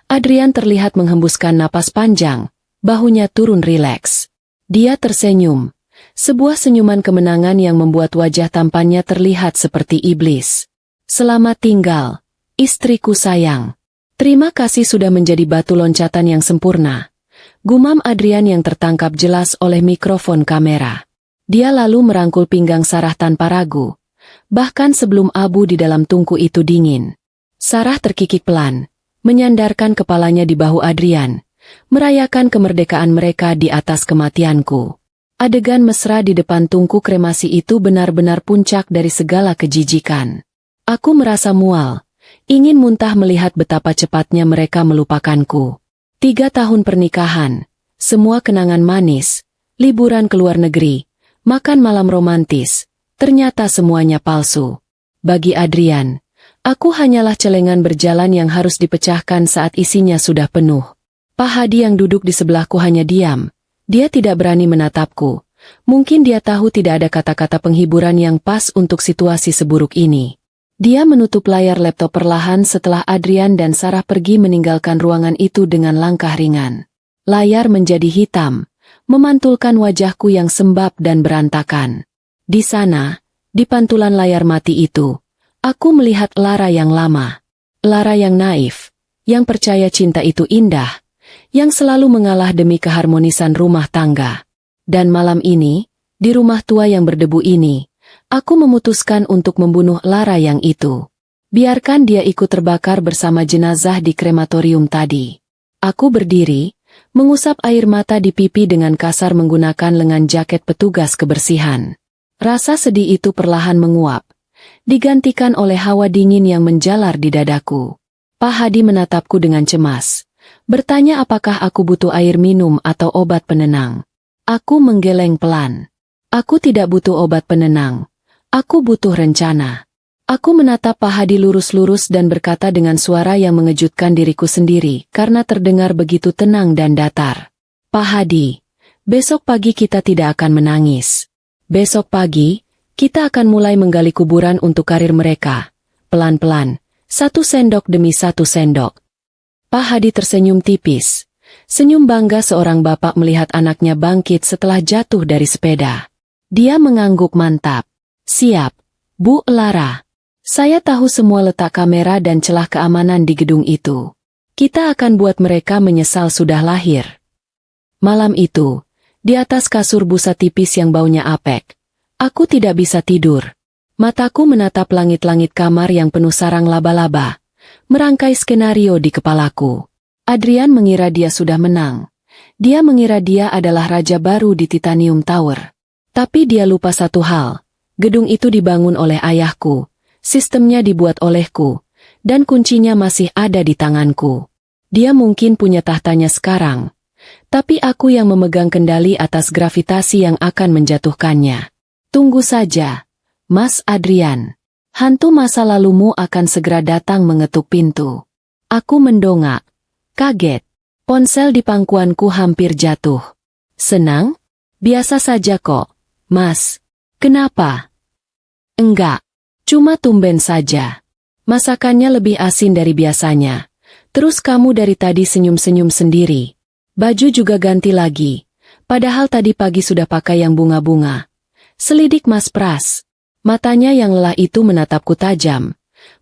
Adrian terlihat menghembuskan napas panjang, Bahunya turun rileks. Dia tersenyum. Sebuah senyuman kemenangan yang membuat wajah tampannya terlihat seperti iblis. Selamat tinggal, istriku sayang. Terima kasih sudah menjadi batu loncatan yang sempurna. Gumam Adrian yang tertangkap jelas oleh mikrofon kamera. Dia lalu merangkul pinggang Sarah tanpa ragu. Bahkan sebelum abu di dalam tungku itu dingin. Sarah terkikik pelan, menyandarkan kepalanya di bahu Adrian, merayakan kemerdekaan mereka di atas kematianku. Adegan mesra di depan tungku kremasi itu benar-benar puncak dari segala kejijikan. Aku merasa mual, ingin muntah melihat betapa cepatnya mereka melupakanku. 3 tahun pernikahan, semua kenangan manis, liburan ke luar negeri, makan malam romantis, ternyata semuanya palsu. Bagi Adrian, aku hanyalah celengan berjalan yang harus dipecahkan saat isinya sudah penuh. Pak Hadi yang duduk di sebelahku hanya diam. Dia tidak berani menatapku. Mungkin dia tahu tidak ada kata-kata penghiburan yang pas untuk situasi seburuk ini. Dia menutup layar laptop perlahan setelah Adrian dan Sarah pergi meninggalkan ruangan itu dengan langkah ringan. Layar menjadi hitam, memantulkan wajahku yang sembab dan berantakan. Di sana, di pantulan layar mati itu, aku melihat Lara yang lama. Lara yang naif, yang percaya cinta itu indah, yang selalu mengalah demi keharmonisan rumah tangga. Dan malam ini, di rumah tua yang berdebu ini, aku memutuskan untuk membunuh Lara yang itu. Biarkan dia ikut terbakar bersama jenazah di krematorium tadi. Aku berdiri, mengusap air mata di pipi dengan kasar menggunakan lengan jaket petugas kebersihan. Rasa sedih itu perlahan menguap, digantikan oleh hawa dingin yang menjalar di dadaku. Pak Hadi menatapku dengan cemas. Bertanya apakah aku butuh air minum atau obat penenang. Aku menggeleng pelan. Aku tidak butuh obat penenang. Aku butuh rencana. Aku menatap Pak Hadi lurus-lurus dan berkata dengan suara yang mengejutkan diriku sendiri karena terdengar begitu tenang dan datar. Pak Hadi, besok pagi kita tidak akan menangis. Besok pagi, kita akan mulai menggali kuburan untuk karir mereka. Pelan-pelan, 1 sendok demi 1 sendok. Pak Hadi tersenyum tipis. Senyum bangga seorang bapak melihat anaknya bangkit setelah jatuh dari sepeda. Dia mengangguk mantap. Siap, Bu Lara. Saya tahu semua letak kamera dan celah keamanan di gedung itu. Kita akan buat mereka menyesal sudah lahir. Malam itu, di atas kasur busa tipis yang baunya apek, aku tidak bisa tidur. Mataku menatap langit-langit kamar yang penuh sarang laba-laba. Merangkai skenario di kepalaku. Adrian mengira dia sudah menang. Dia mengira dia adalah raja baru di Titanium Tower. Tapi dia lupa satu hal. Gedung itu dibangun oleh ayahku. Sistemnya dibuat olehku. Dan kuncinya masih ada di tanganku. Dia mungkin punya tahtanya sekarang. Tapi aku yang memegang kendali atas gravitasi yang akan menjatuhkannya. Tunggu saja, Mas Adrian. Hantu masa lalumu akan segera datang mengetuk pintu. Aku mendongak. Kaget. Ponsel di pangkuanku hampir jatuh. Senang? Biasa saja kok, Mas. Kenapa? Enggak. Cuma tumben saja. Masakannya lebih asin dari biasanya. Terus kamu dari tadi senyum-senyum sendiri. Baju juga ganti lagi. Padahal tadi pagi sudah pakai yang bunga-bunga. Selidik Mas Pras. Matanya yang lelah itu menatapku tajam,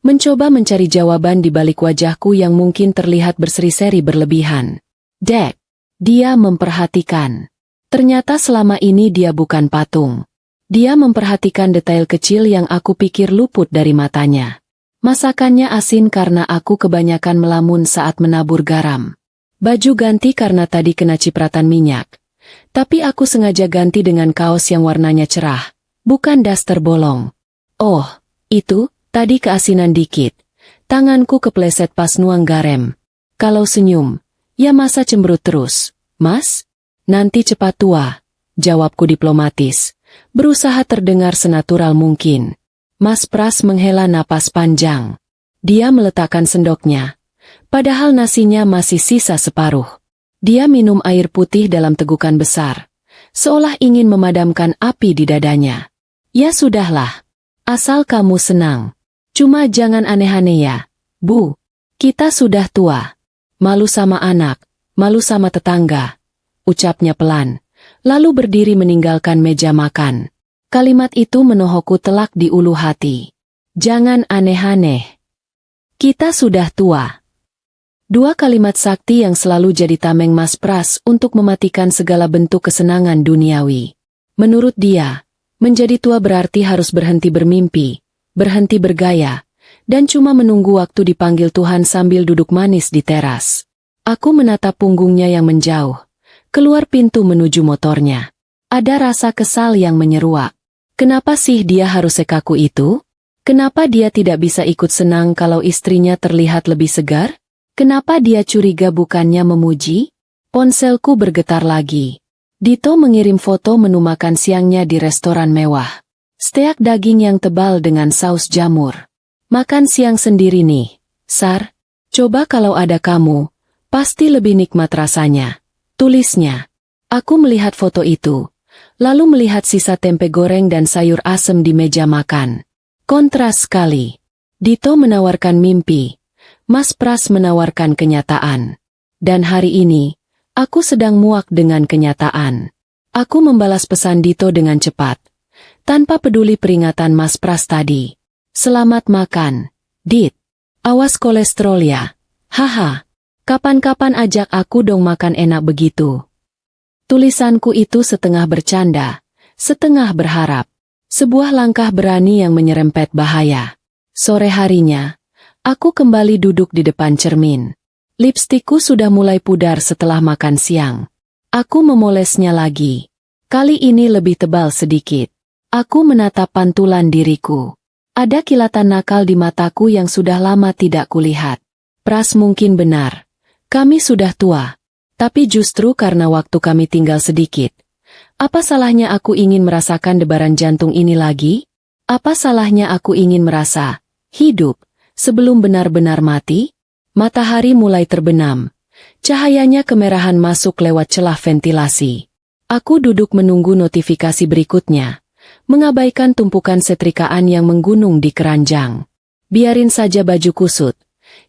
mencoba mencari jawaban di balik wajahku yang mungkin terlihat berseri-seri berlebihan. Dek, dia memperhatikan. Ternyata selama ini dia bukan patung. Dia memperhatikan detail kecil yang aku pikir luput dari matanya. Masakannya asin karena aku kebanyakan melamun saat menabur garam. Baju ganti karena tadi kena cipratan minyak. Tapi aku sengaja ganti dengan kaos yang warnanya cerah. Bukan daster bolong. Oh, itu, tadi keasinan dikit. Tanganku kepleset pas nuang garam. Kalau senyum, ya masa cemberut terus. Mas? Nanti cepat tua. Jawabku diplomatis. Berusaha terdengar senatural mungkin. Mas Pras menghela napas panjang. Dia meletakkan sendoknya. Padahal nasinya masih sisa separuh. Dia minum air putih dalam tegukan besar. Seolah ingin memadamkan api di dadanya. Ya sudahlah. Asal kamu senang. Cuma jangan aneh-aneh ya, Bu. Kita sudah tua. Malu sama anak, malu sama tetangga. ucapnya pelan, lalu berdiri meninggalkan meja makan. Kalimat itu menohokku telak di ulu hati. Jangan aneh-aneh. Kita sudah tua. Dua kalimat sakti yang selalu jadi tameng Mas Pras untuk mematikan segala bentuk kesenangan duniawi. Menurut dia, menjadi tua berarti harus berhenti bermimpi, berhenti bergaya, dan cuma menunggu waktu dipanggil Tuhan sambil duduk manis di teras. Aku menatap punggungnya yang menjauh, keluar pintu menuju motornya. Ada rasa kesal yang menyeruak. Kenapa sih dia harus sekaku itu? Kenapa dia tidak bisa ikut senang kalau istrinya terlihat lebih segar? Kenapa dia curiga bukannya memuji? Ponselku bergetar lagi. Dito mengirim foto menu makan siangnya di restoran mewah. Steak daging yang tebal dengan saus jamur. Makan siang sendiri nih, Sar. Coba kalau ada kamu, pasti lebih nikmat rasanya. Tulisnya. Aku melihat foto itu, lalu melihat sisa tempe goreng dan sayur asem di meja makan. Kontras sekali. Dito menawarkan mimpi, Mas Pras menawarkan kenyataan. Dan hari ini, aku sedang muak dengan kenyataan. Aku membalas pesan Dito dengan cepat, tanpa peduli peringatan Mas Pras tadi. Selamat makan, Dit. Awas kolesterol ya. Haha. Kapan-kapan ajak aku dong makan enak begitu. Tulisanku itu setengah bercanda, setengah berharap. Sebuah langkah berani yang menyerempet bahaya. Sore harinya, aku kembali duduk di depan cermin. Lipstikku sudah mulai pudar setelah makan siang. Aku memolesnya lagi. Kali ini lebih tebal sedikit. Aku menatap pantulan diriku. Ada kilatan nakal di mataku yang sudah lama tidak kulihat. Pras mungkin benar. Kami sudah tua. Tapi justru karena waktu kami tinggal sedikit. Apa salahnya aku ingin merasakan debaran jantung ini lagi? Apa salahnya aku ingin merasa hidup sebelum benar-benar mati? Matahari mulai terbenam. Cahayanya kemerahan masuk lewat celah ventilasi. Aku duduk menunggu notifikasi berikutnya. Mengabaikan tumpukan setrikaan yang menggunung di keranjang. Biarin saja baju kusut.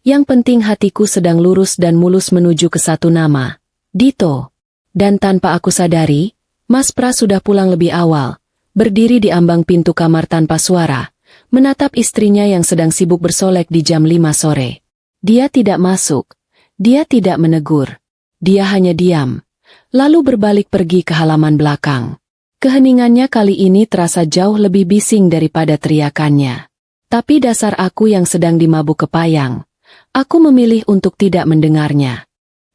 Yang penting hatiku sedang lurus dan mulus menuju ke satu nama, Dito. Dan tanpa aku sadari, Mas Pras sudah pulang lebih awal, berdiri di ambang pintu kamar tanpa suara, menatap istrinya yang sedang sibuk bersolek di jam 5 sore. Dia tidak masuk, dia tidak menegur, dia hanya diam, lalu berbalik pergi ke halaman belakang. Keheningannya kali ini terasa jauh lebih bising daripada teriakannya. Tapi dasar aku yang sedang dimabuk kepayang. Aku memilih untuk tidak mendengarnya.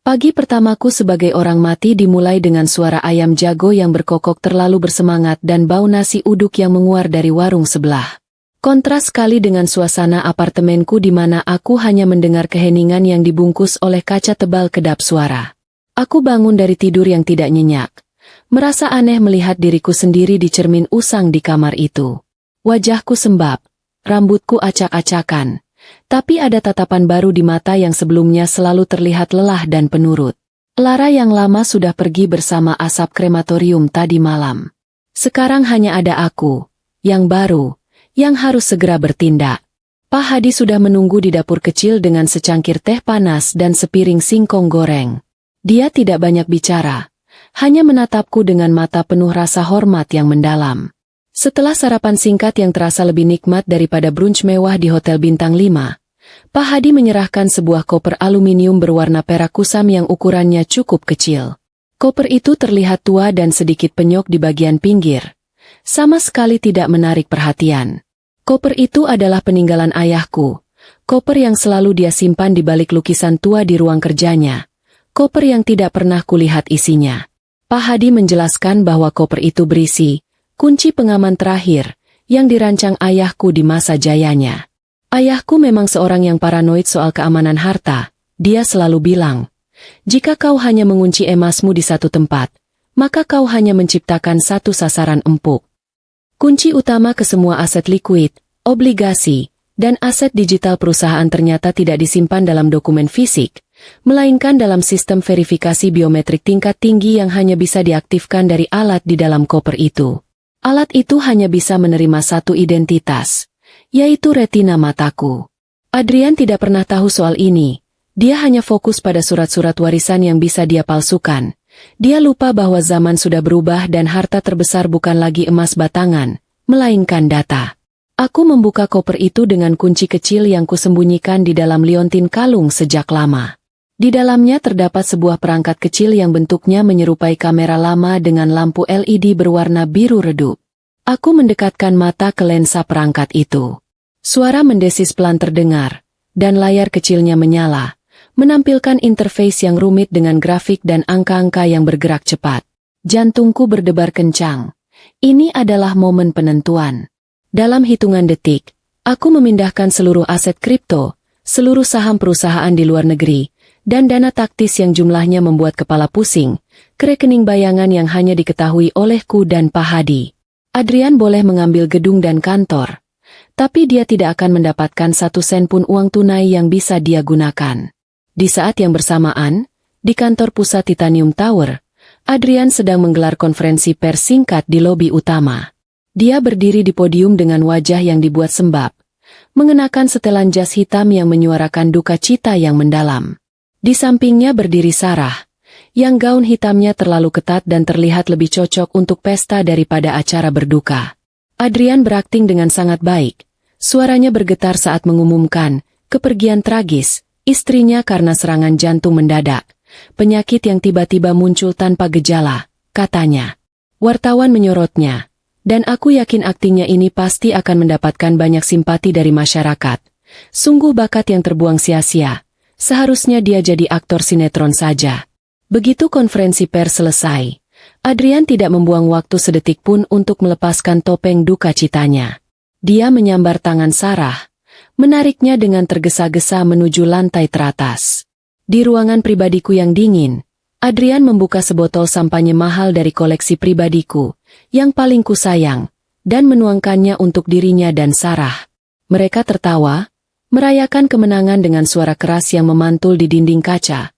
Pagi pertamaku sebagai orang mati dimulai dengan suara ayam jago yang berkokok terlalu bersemangat dan bau nasi uduk yang menguar dari warung sebelah. Kontras sekali dengan suasana apartemenku di mana aku hanya mendengar keheningan yang dibungkus oleh kaca tebal kedap suara. Aku bangun dari tidur yang tidak nyenyak. Merasa aneh melihat diriku sendiri di cermin usang di kamar itu. Wajahku sembab, rambutku acak-acakan. Tapi ada tatapan baru di mata yang sebelumnya selalu terlihat lelah dan penurut. Lara yang lama sudah pergi bersama asap krematorium tadi malam. Sekarang hanya ada aku, yang baru, yang harus segera bertindak. Pak Hadi sudah menunggu di dapur kecil dengan secangkir teh panas dan sepiring singkong goreng. Dia tidak banyak bicara, hanya menatapku dengan mata penuh rasa hormat yang mendalam. Setelah sarapan singkat yang terasa lebih nikmat daripada brunch mewah di Hotel Bintang 5, Pak Hadi menyerahkan sebuah koper aluminium berwarna perak kusam yang ukurannya cukup kecil. Koper itu terlihat tua dan sedikit penyok di bagian pinggir. Sama sekali tidak menarik perhatian. Koper itu adalah peninggalan ayahku. Koper yang selalu dia simpan di balik lukisan tua di ruang kerjanya. Koper yang tidak pernah kulihat isinya. Pak Hadi menjelaskan bahwa koper itu berisi kunci pengaman terakhir, yang dirancang ayahku di masa jayanya. Ayahku memang seorang yang paranoid soal keamanan harta. Dia selalu bilang, jika kau hanya mengunci emasmu di satu tempat, maka kau hanya menciptakan satu sasaran empuk. Kunci utama ke semua aset likuid, obligasi, dan aset digital perusahaan ternyata tidak disimpan dalam dokumen fisik, melainkan dalam sistem verifikasi biometrik tingkat tinggi yang hanya bisa diaktifkan dari alat di dalam koper itu. Alat itu hanya bisa menerima satu identitas, yaitu retina mataku. Adrian tidak pernah tahu soal ini. Dia hanya fokus pada surat-surat warisan yang bisa dia palsukan, Dia lupa bahwa zaman sudah berubah dan harta terbesar bukan lagi emas batangan, melainkan data. Aku membuka koper itu dengan kunci kecil yang kusembunyikan di dalam liontin kalung sejak lama. Di dalamnya terdapat sebuah perangkat kecil yang bentuknya menyerupai kamera lama dengan lampu LED berwarna biru redup. Aku mendekatkan mata ke lensa perangkat itu. Suara mendesis pelan terdengar, dan layar kecilnya menyala, menampilkan interface yang rumit dengan grafik dan angka-angka yang bergerak cepat. Jantungku berdebar kencang. Ini adalah momen penentuan. Dalam hitungan detik, aku memindahkan seluruh aset kripto, seluruh saham perusahaan di luar negeri, dan dana taktis yang jumlahnya membuat kepala pusing, ke rekening bayangan yang hanya diketahui olehku dan Pak Hadi. Adrian boleh mengambil gedung dan kantor, tapi dia tidak akan mendapatkan 1 sen pun uang tunai yang bisa dia gunakan. Di saat yang bersamaan, di kantor pusat Titanium Tower, Adrian sedang menggelar konferensi pers singkat di lobi utama. Dia berdiri di podium dengan wajah yang dibuat sembab, mengenakan setelan jas hitam yang menyuarakan duka cita yang mendalam. Di sampingnya berdiri Sarah, yang gaun hitamnya terlalu ketat dan terlihat lebih cocok untuk pesta daripada acara berduka. Adrian berakting dengan sangat baik, suaranya bergetar saat mengumumkan kepergian tragis istrinya karena serangan jantung mendadak, penyakit yang tiba-tiba muncul tanpa gejala, katanya. Wartawan menyorotnya, dan aku yakin aktingnya ini pasti akan mendapatkan banyak simpati dari masyarakat. Sungguh bakat yang terbuang sia-sia, seharusnya dia jadi aktor sinetron saja. Begitu konferensi pers selesai, Adrian tidak membuang waktu sedetik pun untuk melepaskan topeng duka citanya. Dia menyambar tangan Sarah, menariknya dengan tergesa-gesa menuju lantai teratas. Di ruangan pribadiku yang dingin, Adrian membuka sebotol sampanye mahal dari koleksi pribadiku, yang paling kusayang, dan menuangkannya untuk dirinya dan Sarah. Mereka tertawa, merayakan kemenangan dengan suara keras yang memantul di dinding kaca,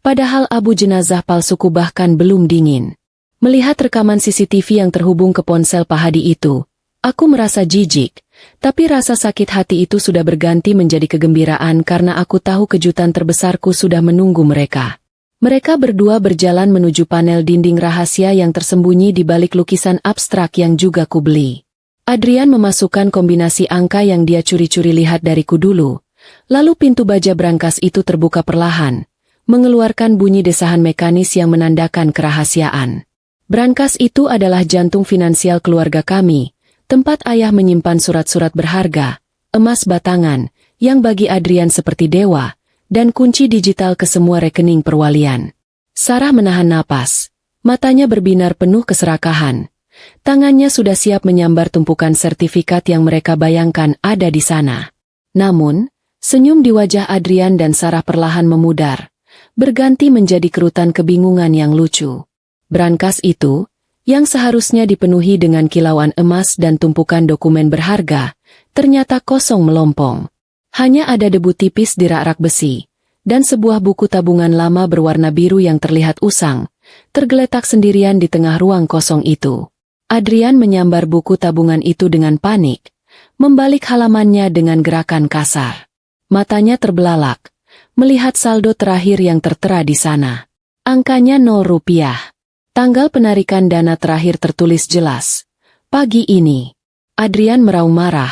padahal abu jenazah palsuku bahkan belum dingin. Melihat rekaman CCTV yang terhubung ke ponsel Pak Hadi itu, aku merasa jijik. Tapi rasa sakit hati itu sudah berganti menjadi kegembiraan karena aku tahu kejutan terbesarku sudah menunggu mereka. Mereka berdua berjalan menuju panel dinding rahasia yang tersembunyi di balik lukisan abstrak yang juga kubeli. Adrian memasukkan kombinasi angka yang dia curi-curi lihat dariku dulu. Lalu pintu baja brankas itu terbuka perlahan, mengeluarkan bunyi desahan mekanis yang menandakan kerahasiaan. Brankas itu adalah jantung finansial keluarga kami, tempat ayah menyimpan surat-surat berharga, emas batangan, yang bagi Adrian seperti dewa, dan kunci digital ke semua rekening perwalian. Sarah menahan napas, matanya berbinar penuh keserakahan. Tangannya sudah siap menyambar tumpukan sertifikat yang mereka bayangkan ada di sana. Namun, senyum di wajah Adrian dan Sarah perlahan memudar, berganti menjadi kerutan kebingungan yang lucu. Brankas itu, yang seharusnya dipenuhi dengan kilauan emas dan tumpukan dokumen berharga, ternyata kosong melompong. Hanya ada debu tipis di rak-rak besi, dan sebuah buku tabungan lama berwarna biru yang terlihat usang, tergeletak sendirian di tengah ruang kosong itu. Adrian menyambar buku tabungan itu dengan panik, membalik halamannya dengan gerakan kasar. Matanya terbelalak, melihat saldo terakhir yang tertera di sana. Angkanya 0 rupiah. Tanggal penarikan dana terakhir tertulis jelas. Pagi ini. Adrian meraung marah,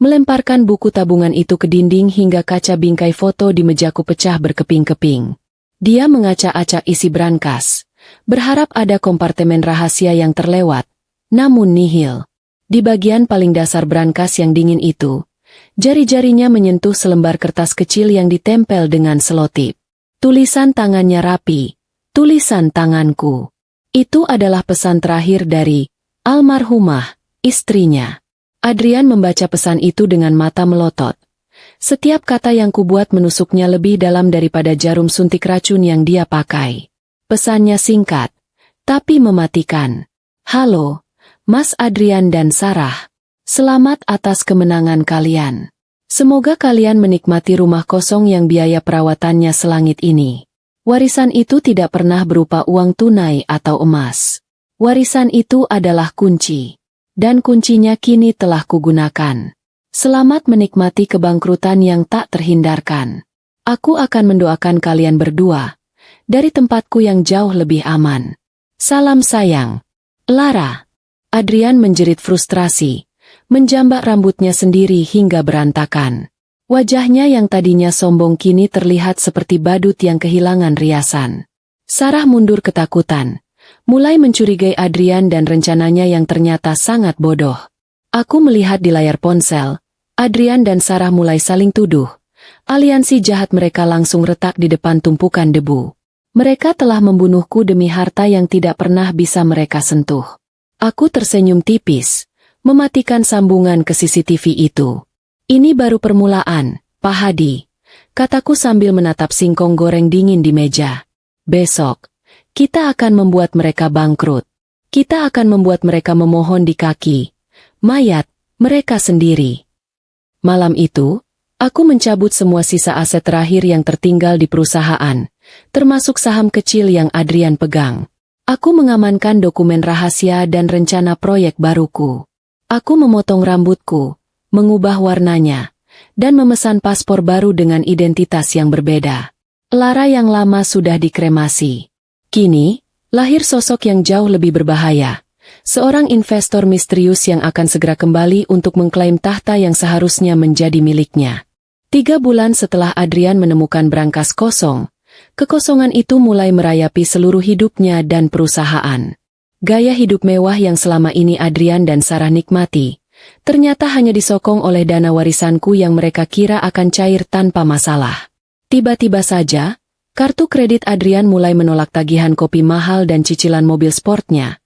melemparkan buku tabungan itu ke dinding hingga kaca bingkai foto di mejaku pecah berkeping-keping. Dia mengacak-acak isi brankas, berharap ada kompartemen rahasia yang terlewat, namun nihil. Di bagian paling dasar brankas yang dingin itu, jari-jarinya menyentuh selembar kertas kecil yang ditempel dengan selotip. Tulisan tangannya rapi, tulisan tanganku. Itu adalah pesan terakhir dari almarhumah, istrinya. Adrian membaca pesan itu dengan mata melotot. Setiap kata yang kubuat menusuknya lebih dalam daripada jarum suntik racun yang dia pakai. Pesannya singkat, tapi mematikan. Halo, Mas Adrian dan Sarah. Selamat atas kemenangan kalian. Semoga kalian menikmati rumah kosong yang biaya perawatannya selangit ini. Warisan itu tidak pernah berupa uang tunai atau emas. Warisan itu adalah kunci. Dan kuncinya kini telah kugunakan. Selamat menikmati kebangkrutan yang tak terhindarkan. Aku akan mendoakan kalian berdua. dari tempatku yang jauh lebih aman. Salam sayang. Lara. Adrian menjerit frustrasi, menjambak rambutnya sendiri hingga berantakan. Wajahnya yang tadinya sombong kini terlihat seperti badut yang kehilangan riasan. Sarah mundur ketakutan, mulai mencurigai Adrian dan rencananya yang ternyata sangat bodoh. Aku melihat di layar ponsel, Adrian dan Sarah mulai saling tuduh. Aliansi jahat mereka langsung retak di depan tumpukan debu. Mereka telah membunuhku demi harta yang tidak pernah bisa mereka sentuh. Aku tersenyum tipis, mematikan sambungan ke CCTV itu. Ini baru permulaan, Pak Hadi, kataku sambil menatap singkong goreng dingin di meja. Besok, kita akan membuat mereka bangkrut. Kita akan membuat mereka memohon di kaki mayat mereka sendiri. Malam itu, aku mencabut semua sisa aset terakhir yang tertinggal di perusahaan, termasuk saham kecil yang Adrian pegang. Aku mengamankan dokumen rahasia dan rencana proyek baruku. Aku memotong rambutku, mengubah warnanya, dan memesan paspor baru dengan identitas yang berbeda. Lara yang lama sudah dikremasi. Kini, lahir sosok yang jauh lebih berbahaya. Seorang investor misterius yang akan segera kembali untuk mengklaim tahta yang seharusnya menjadi miliknya. 3 bulan setelah Adrian menemukan brankas kosong, kekosongan itu mulai merayapi seluruh hidupnya dan perusahaan. Gaya hidup mewah yang selama ini Adrian dan Sarah nikmati, ternyata hanya disokong oleh dana warisanku yang mereka kira akan cair tanpa masalah. Tiba-tiba saja, kartu kredit Adrian mulai menolak tagihan kopi mahal dan cicilan mobil sportnya,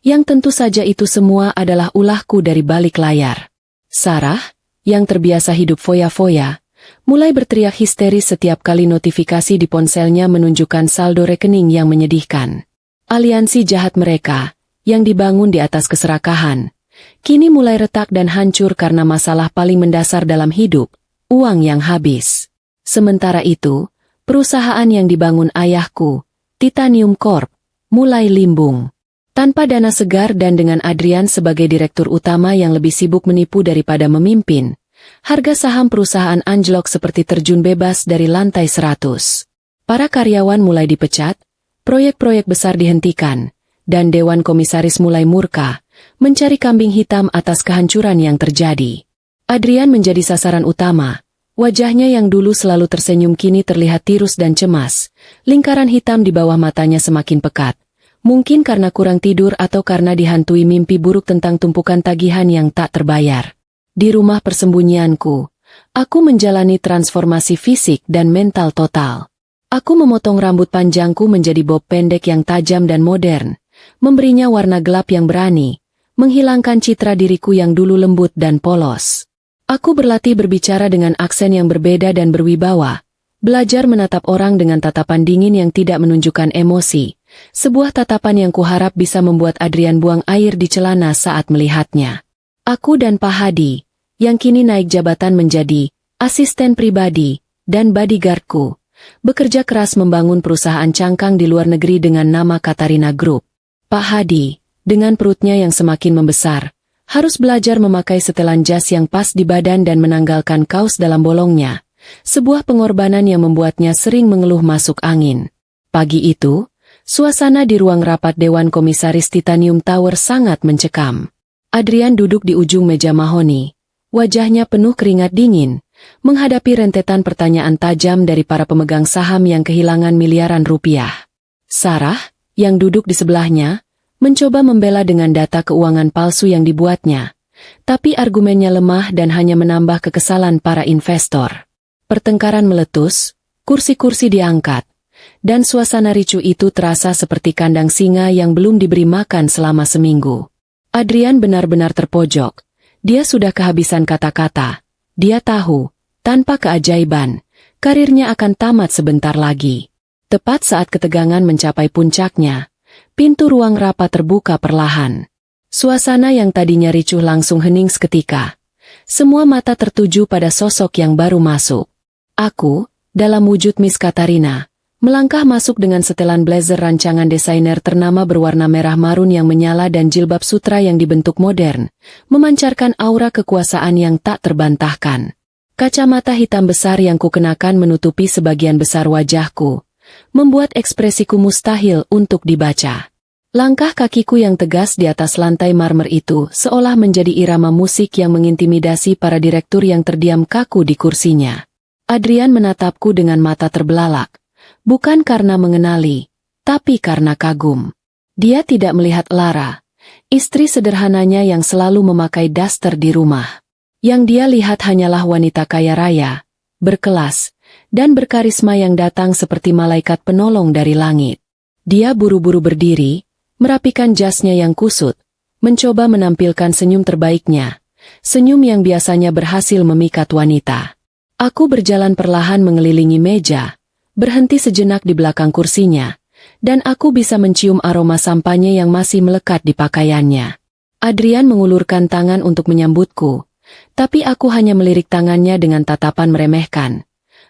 yang tentu saja itu semua adalah ulahku dari balik layar. Sarah, yang terbiasa hidup foya-foya, mulai berteriak histeris setiap kali notifikasi di ponselnya menunjukkan saldo rekening yang menyedihkan. Aliansi jahat mereka, yang dibangun di atas keserakahan, kini mulai retak dan hancur karena masalah paling mendasar dalam hidup, uang yang habis. Sementara itu, perusahaan yang dibangun ayahku, Titanium Corp, mulai limbung. Tanpa dana segar dan dengan Adrian sebagai direktur utama yang lebih sibuk menipu daripada memimpin, harga saham perusahaan anjlok seperti terjun bebas dari lantai 100. Para karyawan mulai dipecat, proyek-proyek besar dihentikan, dan Dewan Komisaris mulai murka, mencari kambing hitam atas kehancuran yang terjadi. Adrian menjadi sasaran utama. Wajahnya yang dulu selalu tersenyum kini terlihat tirus dan cemas. Lingkaran hitam di bawah matanya semakin pekat. Mungkin karena kurang tidur atau karena dihantui mimpi buruk tentang tumpukan tagihan yang tak terbayar. Di rumah persembunyianku, aku menjalani transformasi fisik dan mental total. Aku memotong rambut panjangku menjadi bob pendek yang tajam dan modern, memberinya warna gelap yang berani, menghilangkan citra diriku yang dulu lembut dan polos. Aku berlatih berbicara dengan aksen yang berbeda dan berwibawa, belajar menatap orang dengan tatapan dingin yang tidak menunjukkan emosi, sebuah tatapan yang kuharap bisa membuat Adrian buang air di celana saat melihatnya. Aku dan Pak Hadi, yang kini naik jabatan menjadi asisten pribadi dan bodyguardku, bekerja keras membangun perusahaan cangkang di luar negeri dengan nama Katarina Group. Pak Hadi, dengan perutnya yang semakin membesar, harus belajar memakai setelan jas yang pas di badan dan menanggalkan kaos dalam bolongnya, sebuah pengorbanan yang membuatnya sering mengeluh masuk angin. Pagi itu, suasana di ruang rapat Dewan Komisaris Titanium Tower sangat mencekam. Adrian duduk di ujung meja mahoni, wajahnya penuh keringat dingin, menghadapi rentetan pertanyaan tajam dari para pemegang saham yang kehilangan miliaran rupiah. Sarah, yang duduk di sebelahnya, mencoba membela dengan data keuangan palsu yang dibuatnya, tapi argumennya lemah dan hanya menambah kekesalan para investor. Pertengkaran meletus, kursi-kursi diangkat, dan suasana ricuh itu terasa seperti kandang singa yang belum diberi makan selama seminggu. Adrian benar-benar terpojok, dia sudah kehabisan kata-kata, dia tahu, tanpa keajaiban, karirnya akan tamat sebentar lagi. Tepat saat ketegangan mencapai puncaknya, pintu ruang rapat terbuka perlahan. Suasana yang tadinya ricuh langsung hening seketika. Semua mata tertuju pada sosok yang baru masuk. Aku, dalam wujud Miss Katarina, melangkah masuk dengan setelan blazer rancangan desainer ternama berwarna merah marun yang menyala dan jilbab sutra yang dibentuk modern, memancarkan aura kekuasaan yang tak terbantahkan. Kacamata hitam besar yang kukenakan menutupi sebagian besar wajahku, membuat ekspresiku mustahil untuk dibaca. Langkah kakiku yang tegas di atas lantai marmer itu seolah menjadi irama musik yang mengintimidasi para direktur yang terdiam kaku di kursinya. Adrian menatapku dengan mata terbelalak, bukan karena mengenali, tapi karena kagum. Dia tidak melihat Lara, istri sederhananya yang selalu memakai daster di rumah. Yang dia lihat hanyalah wanita kaya raya, berkelas, dan berkarisma yang datang seperti malaikat penolong dari langit. Dia buru-buru berdiri, merapikan jasnya yang kusut, mencoba menampilkan senyum terbaiknya, senyum yang biasanya berhasil memikat wanita. Aku berjalan perlahan mengelilingi meja, berhenti sejenak di belakang kursinya, dan aku bisa mencium aroma sampahnya yang masih melekat di pakaiannya. Adrian mengulurkan tangan untuk menyambutku, tapi aku hanya melirik tangannya dengan tatapan meremehkan,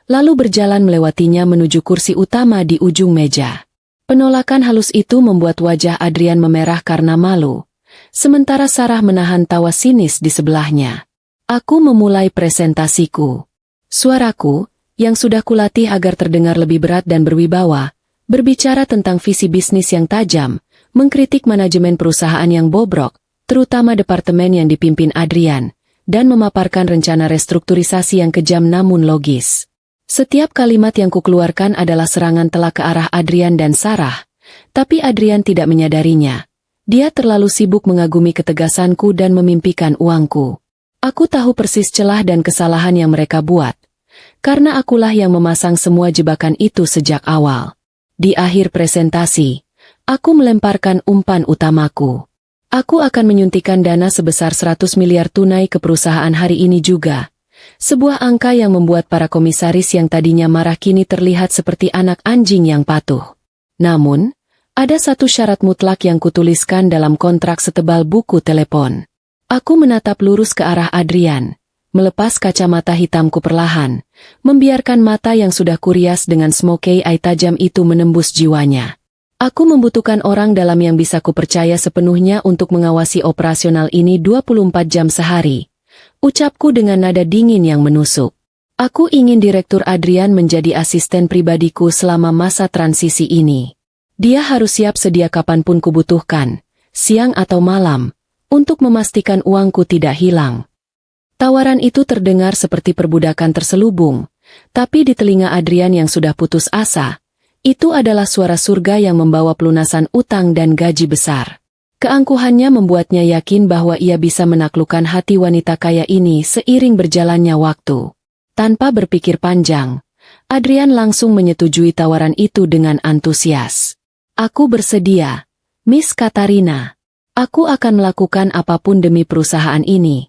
lalu berjalan melewatinya menuju kursi utama di ujung meja. Penolakan halus itu membuat wajah Adrian memerah karena malu, sementara Sarah menahan tawa sinis di sebelahnya. Aku memulai presentasiku. Suaraku, yang sudah kulatih agar terdengar lebih berat dan berwibawa, berbicara tentang visi bisnis yang tajam, mengkritik manajemen perusahaan yang bobrok, terutama departemen yang dipimpin Adrian, dan memaparkan rencana restrukturisasi yang kejam namun logis. Setiap kalimat yang kukeluarkan adalah serangan telak ke arah Adrian dan Sarah, tapi Adrian tidak menyadarinya. Dia terlalu sibuk mengagumi ketegasanku dan memimpikan uangku. Aku tahu persis celah dan kesalahan yang mereka buat, karena akulah yang memasang semua jebakan itu sejak awal. Di akhir presentasi, aku melemparkan umpan utamaku. Aku akan menyuntikkan dana sebesar 100 miliar tunai ke perusahaan hari ini juga. Sebuah angka yang membuat para komisaris yang tadinya marah kini terlihat seperti anak anjing yang patuh. Namun, ada satu syarat mutlak yang kutuliskan dalam kontrak setebal buku telepon. Aku menatap lurus ke arah Adrian, melepas kacamata hitamku perlahan, membiarkan mata yang sudah kurias dengan smoky eye tajam itu menembus jiwanya. Aku membutuhkan orang dalam yang bisa kupercaya sepenuhnya untuk mengawasi operasional ini 24 jam sehari. Ucapku dengan nada dingin yang menusuk. Aku ingin Direktur Adrian menjadi asisten pribadiku selama masa transisi ini. Dia harus siap sedia kapanpun kubutuhkan, siang atau malam, untuk memastikan uangku tidak hilang. Tawaran itu terdengar seperti perbudakan terselubung, tapi di telinga Adrian yang sudah putus asa, itu adalah suara surga yang membawa pelunasan utang dan gaji besar. Keangkuhannya membuatnya yakin bahwa ia bisa menaklukkan hati wanita kaya ini seiring berjalannya waktu. Tanpa berpikir panjang, Adrian langsung menyetujui tawaran itu dengan antusias. Aku bersedia, Miss Katarina. Aku akan melakukan apapun demi perusahaan ini.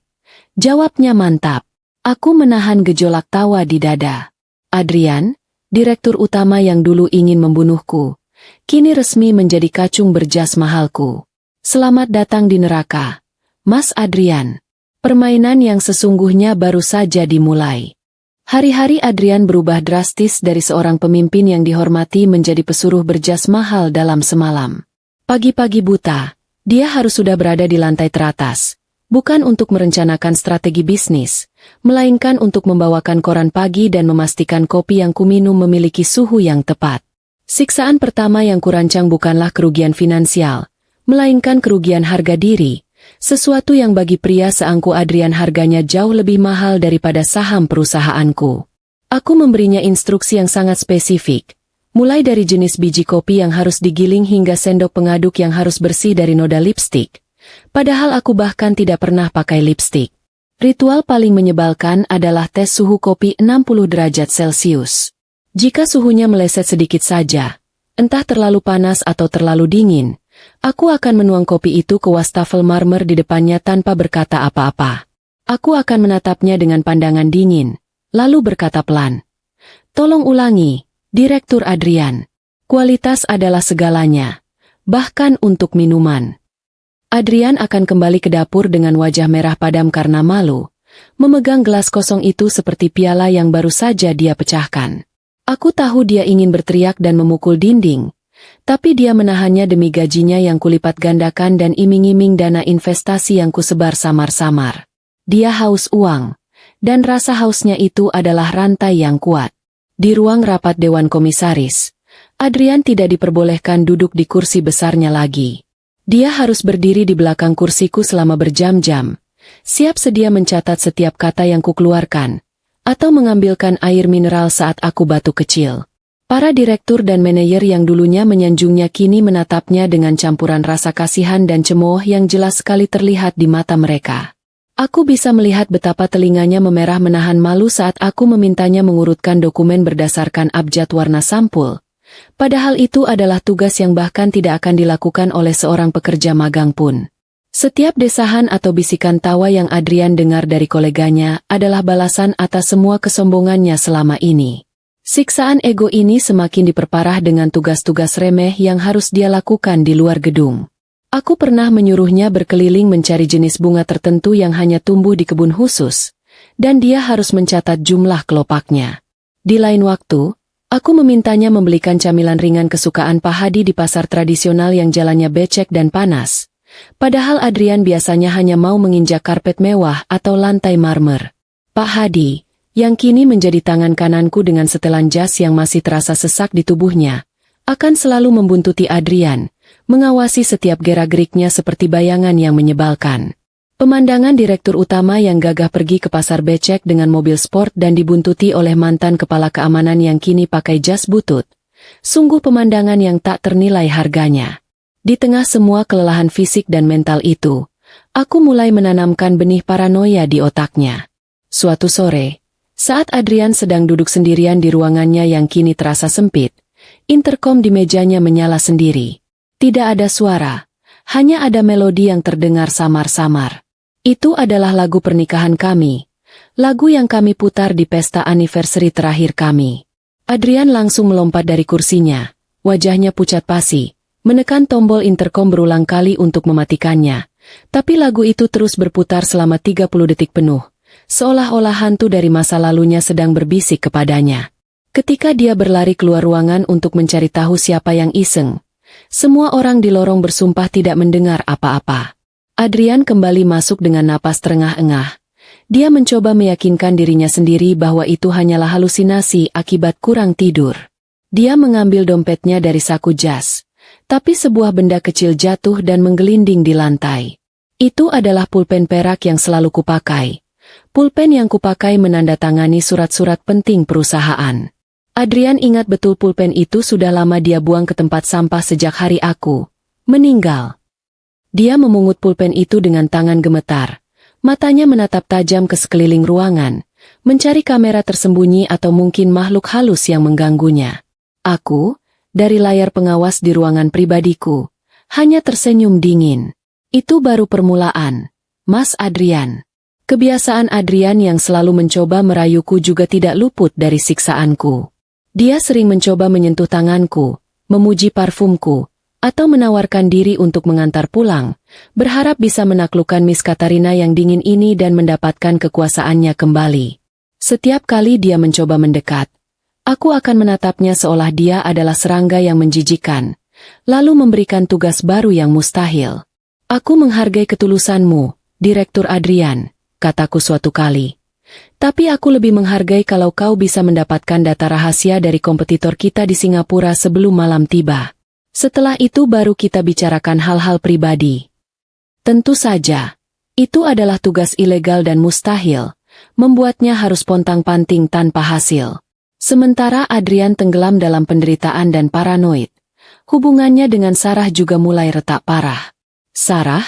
Jawabnya mantap. Aku menahan gejolak tawa di dada. Adrian, direktur utama yang dulu ingin membunuhku, kini resmi menjadi kacung berjas mahalku. Selamat datang di neraka, Mas Adrian. Permainan yang sesungguhnya baru saja dimulai. Hari-hari Adrian berubah drastis dari seorang pemimpin yang dihormati menjadi pesuruh berjas mahal dalam semalam. Pagi-pagi buta, dia harus sudah berada di lantai teratas, bukan untuk merencanakan strategi bisnis, melainkan untuk membawakan koran pagi dan memastikan kopi yang kuminum memiliki suhu yang tepat. Siksaan pertama yang kurancang bukanlah kerugian finansial, melainkan kerugian harga diri, sesuatu yang bagi pria seangku Adrian harganya jauh lebih mahal daripada saham perusahaanku. Aku memberinya instruksi yang sangat spesifik, mulai dari jenis biji kopi yang harus digiling hingga sendok pengaduk yang harus bersih dari noda lipstik. Padahal aku bahkan tidak pernah pakai lipstik. Ritual paling menyebalkan adalah tes suhu kopi 60 derajat Celcius. Jika suhunya meleset sedikit saja, entah terlalu panas atau terlalu dingin, aku akan menuang kopi itu ke wastafel marmer di depannya tanpa berkata apa-apa. Aku akan menatapnya dengan pandangan dingin, lalu berkata pelan, "Tolong ulangi, Direktur Adrian. Kualitas adalah segalanya, bahkan untuk minuman." Adrian akan kembali ke dapur dengan wajah merah padam karena malu, memegang gelas kosong itu seperti piala yang baru saja dia pecahkan. Aku tahu dia ingin berteriak dan memukul dinding, tapi dia menahannya demi gajinya yang kulipat gandakan dan iming-iming dana investasi yang kusebar samar-samar. Dia haus uang, dan rasa hausnya itu adalah rantai yang kuat. Di ruang rapat Dewan Komisaris, Adrian tidak diperbolehkan duduk di kursi besarnya lagi. Dia harus berdiri di belakang kursiku selama berjam-jam, siap sedia mencatat setiap kata yang kukeluarkan, atau mengambilkan air mineral saat aku batuk kecil. Para direktur dan manajer yang dulunya menyanjungnya kini menatapnya dengan campuran rasa kasihan dan cemooh yang jelas sekali terlihat di mata mereka. Aku bisa melihat betapa telinganya memerah menahan malu saat aku memintanya mengurutkan dokumen berdasarkan abjad warna sampul. Padahal itu adalah tugas yang bahkan tidak akan dilakukan oleh seorang pekerja magang pun. Setiap desahan atau bisikan tawa yang Adrian dengar dari koleganya adalah balasan atas semua kesombongannya selama ini. Siksaan ego ini semakin diperparah dengan tugas-tugas remeh yang harus dia lakukan di luar gedung. Aku pernah menyuruhnya berkeliling mencari jenis bunga tertentu yang hanya tumbuh di kebun khusus, dan dia harus mencatat jumlah kelopaknya. Di lain waktu, aku memintanya membelikan camilan ringan kesukaan Pak Hadi di pasar tradisional yang jalannya becek dan panas. Padahal Adrian biasanya hanya mau menginjak karpet mewah atau lantai marmer. Pak Hadi, yang kini menjadi tangan kananku dengan setelan jas yang masih terasa sesak di tubuhnya, akan selalu membuntuti Adrian, mengawasi setiap gerak-geriknya seperti bayangan yang menyebalkan. Pemandangan direktur utama yang gagah pergi ke pasar becek dengan mobil sport dan dibuntuti oleh mantan kepala keamanan yang kini pakai jas butut. Sungguh pemandangan yang tak ternilai harganya. Di tengah semua kelelahan fisik dan mental itu, aku mulai menanamkan benih paranoia di otaknya. Suatu sore, saat Adrian sedang duduk sendirian di ruangannya yang kini terasa sempit, interkom di mejanya menyala sendiri. Tidak ada suara, hanya ada melodi yang terdengar samar-samar. Itu adalah lagu pernikahan kami, lagu yang kami putar di pesta anniversary terakhir kami. Adrian langsung melompat dari kursinya, wajahnya pucat pasi, menekan tombol interkom berulang kali untuk mematikannya. Tapi lagu itu terus berputar selama 30 detik penuh, seolah-olah hantu dari masa lalunya sedang berbisik kepadanya. Ketika dia berlari keluar ruangan untuk mencari tahu siapa yang iseng, semua orang di lorong bersumpah tidak mendengar apa-apa. Adrian kembali masuk dengan napas terengah-engah. Dia mencoba meyakinkan dirinya sendiri bahwa itu hanyalah halusinasi akibat kurang tidur. Dia mengambil dompetnya dari saku jas, tapi sebuah benda kecil jatuh dan menggelinding di lantai. Itu adalah pulpen perak yang selalu kupakai. Pulpen yang kupakai menandatangani surat-surat penting perusahaan. Adrian ingat betul pulpen itu sudah lama dia buang ke tempat sampah sejak hari aku meninggal. Dia memungut pulpen itu dengan tangan gemetar. Matanya menatap tajam ke sekeliling ruangan, mencari kamera tersembunyi atau mungkin makhluk halus yang mengganggunya. Aku, dari layar pengawas di ruangan pribadiku, hanya tersenyum dingin. Itu baru permulaan, Mas Adrian. Kebiasaan Adrian yang selalu mencoba merayuku juga tidak luput dari siksaanku. Dia sering mencoba menyentuh tanganku, memuji parfumku, atau menawarkan diri untuk mengantar pulang, berharap bisa menaklukkan Miss Katarina yang dingin ini dan mendapatkan kekuasaannya kembali. Setiap kali dia mencoba mendekat, aku akan menatapnya seolah dia adalah serangga yang menjijikan, lalu memberikan tugas baru yang mustahil. Aku menghargai ketulusanmu, Direktur Adrian, kataku suatu kali. Tapi aku lebih menghargai kalau kau bisa mendapatkan data rahasia dari kompetitor kita di Singapura sebelum malam tiba. Setelah itu baru kita bicarakan hal-hal pribadi. Tentu saja, itu adalah tugas ilegal dan mustahil, membuatnya harus pontang-panting tanpa hasil. Sementara Adrian tenggelam dalam penderitaan dan paranoid, hubungannya dengan Sarah juga mulai retak parah. Sarah,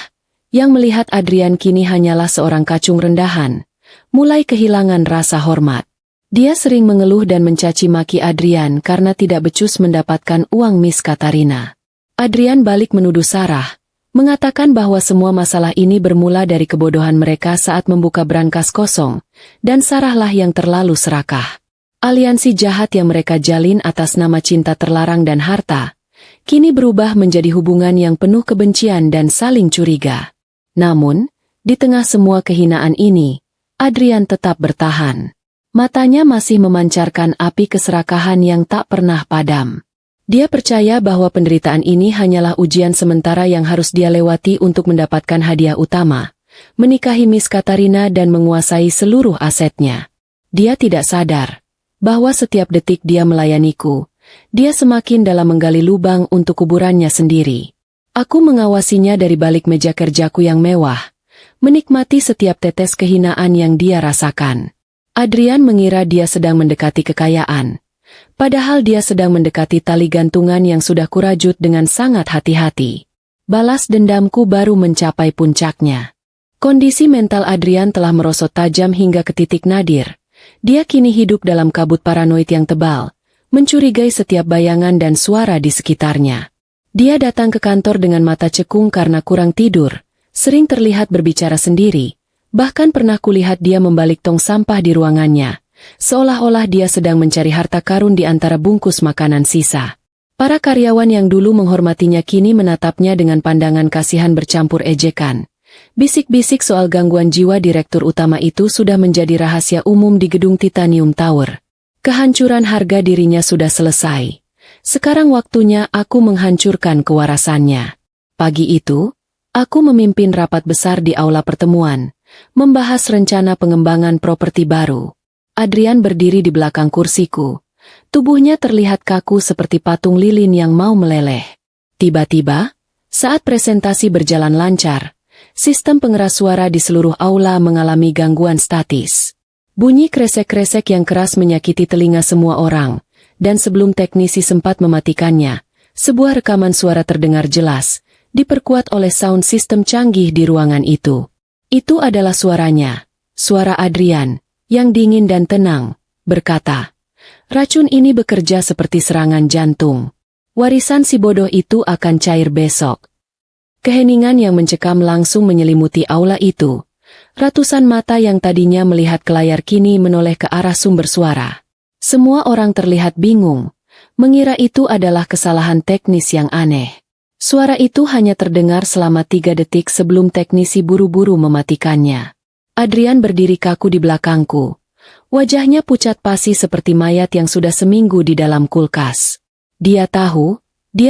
yang melihat Adrian kini hanyalah seorang kacung rendahan, mulai kehilangan rasa hormat. Dia sering mengeluh dan mencaci maki Adrian karena tidak becus mendapatkan uang Miss Katarina. Adrian balik menuduh Sarah, mengatakan bahwa semua masalah ini bermula dari kebodohan mereka saat membuka brankas kosong, dan Sarahlah yang terlalu serakah. Aliansi jahat yang mereka jalin atas nama cinta terlarang dan harta, kini berubah menjadi hubungan yang penuh kebencian dan saling curiga. Namun, di tengah semua kehinaan ini, Adrian tetap bertahan. Matanya masih memancarkan api keserakahan yang tak pernah padam. Dia percaya bahwa penderitaan ini hanyalah ujian sementara yang harus dia lewati untuk mendapatkan hadiah utama, menikahi Miss Katarina dan menguasai seluruh asetnya. Dia tidak sadar bahwa setiap detik dia melayaniku dia semakin dalam menggali lubang untuk kuburannya sendiri. Aku mengawasinya dari balik meja kerjaku yang mewah, menikmati setiap tetes kehinaan yang dia rasakan. Adrian mengira dia sedang mendekati kekayaan, padahal dia sedang mendekati tali gantungan yang sudah kurajut dengan sangat hati-hati. Balas dendamku baru mencapai puncaknya. Kondisi mental Adrian telah merosot tajam hingga ke titik nadir. Dia kini hidup dalam kabut paranoid yang tebal, mencurigai setiap bayangan dan suara di sekitarnya. Dia datang ke kantor dengan mata cekung karena kurang tidur, sering terlihat berbicara sendiri, bahkan pernah kulihat dia membalik tong sampah di ruangannya, seolah-olah dia sedang mencari harta karun di antara bungkus makanan sisa. Para karyawan yang dulu menghormatinya kini menatapnya dengan pandangan kasihan bercampur ejekan. Bisik-bisik soal gangguan jiwa direktur utama itu sudah menjadi rahasia umum di gedung Titanium Tower. Kehancuran harga dirinya sudah selesai. Sekarang waktunya aku menghancurkan kewarasannya. Pagi itu, aku memimpin rapat besar di aula pertemuan, membahas rencana pengembangan properti baru. Adrian berdiri di belakang kursiku. Tubuhnya terlihat kaku seperti patung lilin yang mau meleleh. Tiba-tiba, saat presentasi berjalan lancar, sistem pengeras suara di seluruh aula mengalami gangguan statis. Bunyi kresek-kresek yang keras menyakiti telinga semua orang, dan sebelum teknisi sempat mematikannya, sebuah rekaman suara terdengar jelas, diperkuat oleh sound system canggih di ruangan itu. Itu adalah suaranya, suara Adrian, yang dingin dan tenang, berkata, "Racun ini bekerja seperti serangan jantung. Warisan si bodoh itu akan cair besok." Keheningan yang mencekam langsung menyelimuti aula itu. Ratusan mata yang tadinya melihat ke layar kini menoleh ke arah sumber suara. Semua orang terlihat bingung, mengira itu adalah kesalahan teknis yang aneh. Suara itu hanya terdengar selama 3 detik sebelum teknisi buru-buru mematikannya. Adrian berdiri kaku di belakangku. Wajahnya pucat pasi seperti mayat yang sudah seminggu di dalam kulkas. Dia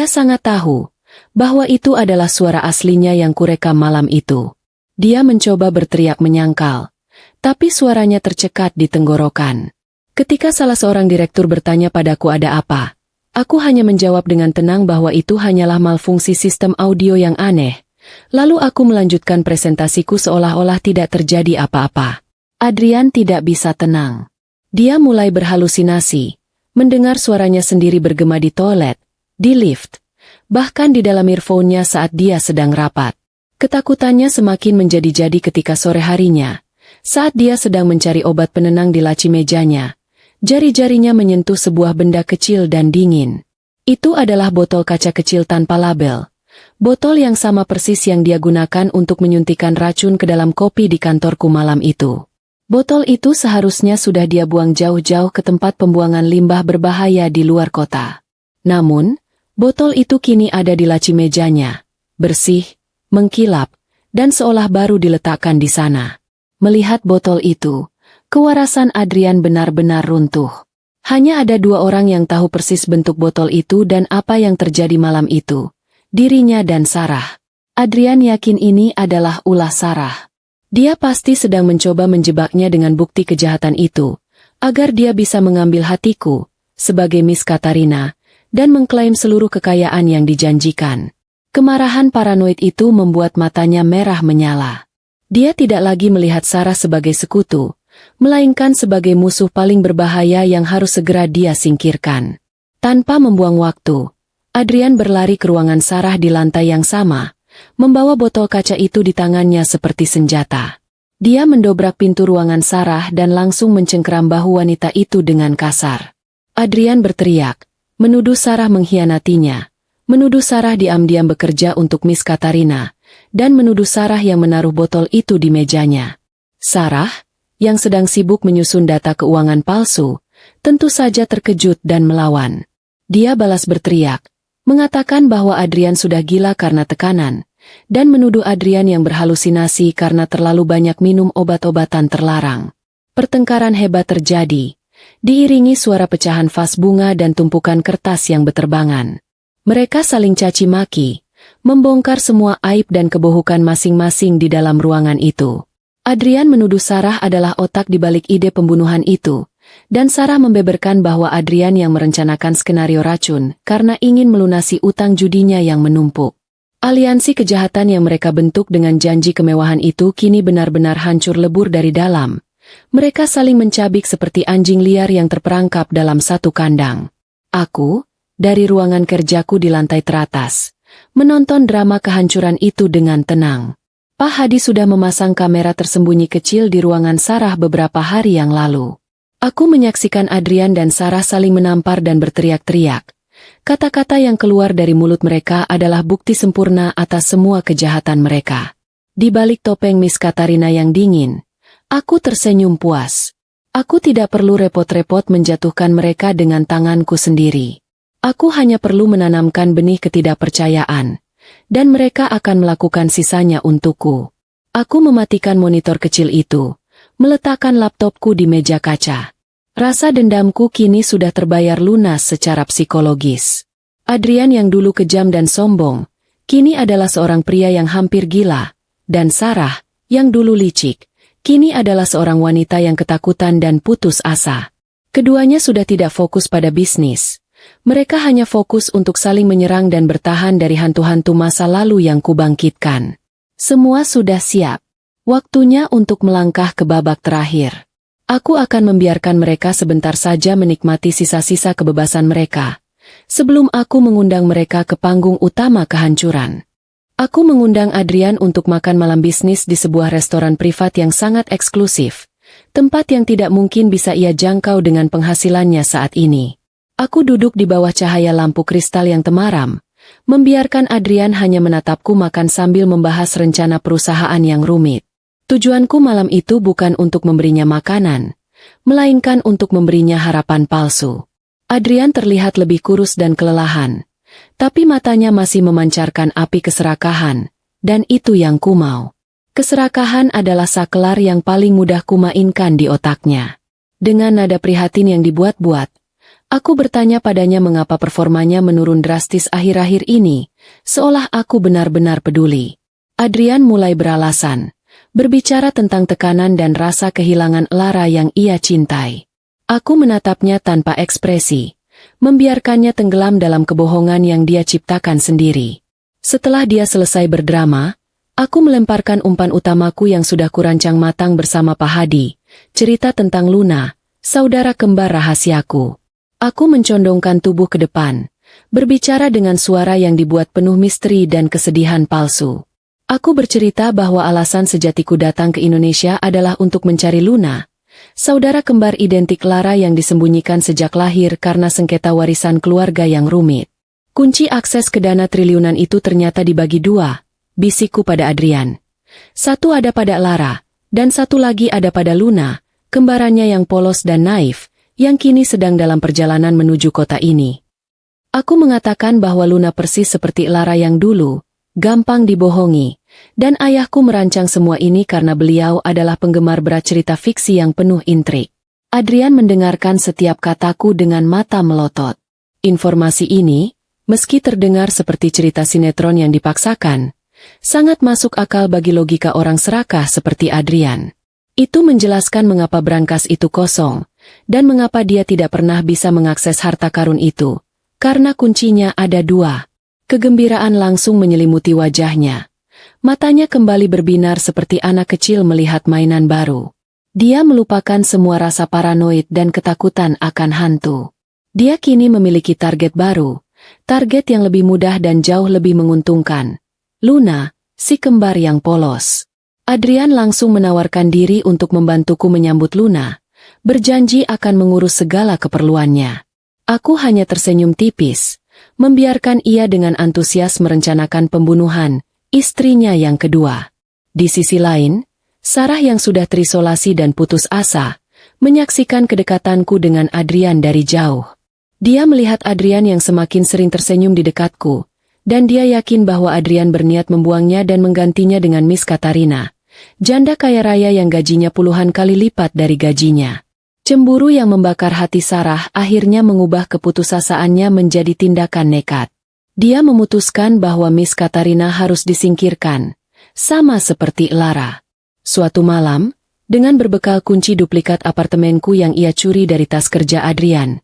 sangat tahu, bahwa itu adalah suara aslinya yang kurekam malam itu. Dia mencoba berteriak menyangkal, tapi suaranya tercekat di tenggorokan. Ketika salah seorang direktur bertanya padaku ada apa, aku hanya menjawab dengan tenang bahwa itu hanyalah malfungsi sistem audio yang aneh. Lalu aku melanjutkan presentasiku seolah-olah tidak terjadi apa-apa. Adrian tidak bisa tenang. Dia mulai berhalusinasi, mendengar suaranya sendiri bergema di toilet, di lift, bahkan di dalam earphone-nya saat dia sedang rapat. Ketakutannya semakin menjadi-jadi ketika sore harinya, saat dia sedang mencari obat penenang di laci mejanya. Jari-jarinya menyentuh sebuah benda kecil dan dingin. Itu adalah botol kaca kecil tanpa label. Botol yang sama persis yang dia gunakan untuk menyuntikkan racun ke dalam kopi di kantorku malam itu. Botol itu seharusnya sudah dia buang jauh-jauh ke tempat pembuangan limbah berbahaya di luar kota. Namun, botol itu kini ada di laci mejanya, bersih, mengkilap, dan seolah baru diletakkan di sana. Melihat botol itu, kewarasan Adrian benar-benar runtuh. Hanya ada 2 orang yang tahu persis bentuk botol itu dan apa yang terjadi malam itu, dirinya dan Sarah. Adrian yakin ini adalah ulah Sarah. Dia pasti sedang mencoba menjebaknya dengan bukti kejahatan itu, agar dia bisa mengambil hatiku, sebagai Miss Katarina, dan mengklaim seluruh kekayaan yang dijanjikan. Kemarahan paranoid itu membuat matanya merah menyala. Dia tidak lagi melihat Sarah sebagai sekutu, melainkan sebagai musuh paling berbahaya yang harus segera dia singkirkan. Tanpa membuang waktu, Adrian berlari ke ruangan Sarah di lantai yang sama, membawa botol kaca itu di tangannya seperti senjata. Dia mendobrak pintu ruangan Sarah dan langsung mencengkeram bahu wanita itu dengan kasar. Adrian berteriak, menuduh Sarah mengkhianatinya, menuduh Sarah diam-diam bekerja untuk Miss Katarina, dan menuduh Sarah yang menaruh botol itu di mejanya. Sarah, yang sedang sibuk menyusun data keuangan palsu, tentu saja terkejut dan melawan. Dia balas berteriak, mengatakan bahwa Adrian sudah gila karena tekanan, dan menuduh Adrian yang berhalusinasi karena terlalu banyak minum obat-obatan terlarang. Pertengkaran hebat terjadi, diiringi suara pecahan vas bunga dan tumpukan kertas yang berterbangan. Mereka saling caci maki, membongkar semua aib dan kebohongan masing-masing di dalam ruangan itu. Adrian menuduh Sarah adalah otak di balik ide pembunuhan itu, dan Sarah membeberkan bahwa Adrian yang merencanakan skenario racun karena ingin melunasi utang judinya yang menumpuk. Aliansi kejahatan yang mereka bentuk dengan janji kemewahan itu kini benar-benar hancur lebur dari dalam. Mereka saling mencabik seperti anjing liar yang terperangkap dalam satu kandang. Aku, dari ruangan kerjaku di lantai teratas, menonton drama kehancuran itu dengan tenang. Pak Hadi sudah memasang kamera tersembunyi kecil di ruangan Sarah beberapa hari yang lalu. Aku menyaksikan Adrian dan Sarah saling menampar dan berteriak-teriak. Kata-kata yang keluar dari mulut mereka adalah bukti sempurna atas semua kejahatan mereka. Di balik topeng Miss Katarina yang dingin, aku tersenyum puas. Aku tidak perlu repot-repot menjatuhkan mereka dengan tanganku sendiri. Aku hanya perlu menanamkan benih ketidakpercayaan, dan mereka akan melakukan sisanya untukku. Aku mematikan monitor kecil itu, meletakkan laptopku di meja kaca. Rasa dendamku kini sudah terbayar lunas secara psikologis. Adrian yang dulu kejam dan sombong, kini adalah seorang pria yang hampir gila, dan Sarah, yang dulu licik, kini adalah seorang wanita yang ketakutan dan putus asa. Keduanya sudah tidak fokus pada bisnis. Mereka hanya fokus untuk saling menyerang dan bertahan dari hantu-hantu masa lalu yang kubangkitkan. Semua sudah siap. Waktunya untuk melangkah ke babak terakhir. Aku akan membiarkan mereka sebentar saja menikmati sisa-sisa kebebasan mereka, sebelum aku mengundang mereka ke panggung utama kehancuran. Aku mengundang Adrian untuk makan malam bisnis di sebuah restoran privat yang sangat eksklusif, tempat yang tidak mungkin bisa ia jangkau dengan penghasilannya saat ini. Aku duduk di bawah cahaya lampu kristal yang temaram, membiarkan Adrian hanya menatapku makan sambil membahas rencana perusahaan yang rumit. Tujuanku malam itu bukan untuk memberinya makanan, melainkan untuk memberinya harapan palsu. Adrian terlihat lebih kurus dan kelelahan, tapi matanya masih memancarkan api keserakahan, dan itu yang ku mau. Keserakahan adalah sakelar yang paling mudah kumainkan di otaknya. Dengan nada prihatin yang dibuat-buat, aku bertanya padanya mengapa performanya menurun drastis akhir-akhir ini, seolah aku benar-benar peduli. Adrian mulai beralasan. Berbicara tentang tekanan dan rasa kehilangan Lara yang ia cintai. Aku menatapnya tanpa ekspresi, membiarkannya tenggelam dalam kebohongan yang dia ciptakan sendiri. Setelah dia selesai berdrama, aku melemparkan umpan utamaku yang sudah kurancang matang bersama Pak Hadi, cerita tentang Luna, saudara kembar rahasiaku. Aku mencondongkan tubuh ke depan, berbicara dengan suara yang dibuat penuh misteri dan kesedihan palsu. Aku bercerita bahwa alasan sejatiku datang ke Indonesia adalah untuk mencari Luna, saudara kembar identik Lara yang disembunyikan sejak lahir karena sengketa warisan keluarga yang rumit. Kunci akses ke dana triliunan itu ternyata dibagi dua, bisikku pada Adrian. Satu ada pada Lara, dan satu lagi ada pada Luna, kembarannya yang polos dan naif, yang kini sedang dalam perjalanan menuju kota ini. Aku mengatakan bahwa Luna persis seperti Lara yang dulu, gampang dibohongi, dan ayahku merancang semua ini karena beliau adalah penggemar berat cerita fiksi yang penuh intrik. Adrian mendengarkan setiap kataku dengan mata melotot. Informasi ini, meski terdengar seperti cerita sinetron yang dipaksakan, sangat masuk akal bagi logika orang serakah seperti Adrian. Itu menjelaskan mengapa brankas itu kosong, dan mengapa dia tidak pernah bisa mengakses harta karun itu, karena kuncinya ada dua. Kegembiraan langsung menyelimuti wajahnya. Matanya kembali berbinar seperti anak kecil melihat mainan baru. Dia melupakan semua rasa paranoid dan ketakutan akan hantu. Dia kini memiliki target baru, target yang lebih mudah dan jauh lebih menguntungkan. Luna, si kembar yang polos. Adrian langsung menawarkan diri untuk membantuku menyambut Luna, berjanji akan mengurus segala keperluannya. Aku hanya tersenyum tipis, membiarkan ia dengan antusias merencanakan pembunuhan istrinya yang kedua. Di sisi lain, Sarah yang sudah terisolasi dan putus asa, menyaksikan kedekatanku dengan Adrian dari jauh. Dia melihat Adrian yang semakin sering tersenyum di dekatku, dan dia yakin bahwa Adrian berniat membuangnya dan menggantinya dengan Miss Katarina, janda kaya raya yang gajinya puluhan kali lipat dari gajinya. Cemburu yang membakar hati Sarah akhirnya mengubah keputusasaannya menjadi tindakan nekat. Dia memutuskan bahwa Miss Katarina harus disingkirkan, sama seperti Lara. Suatu malam, Dengan berbekal kunci duplikat apartemenku yang ia curi dari tas kerja Adrian,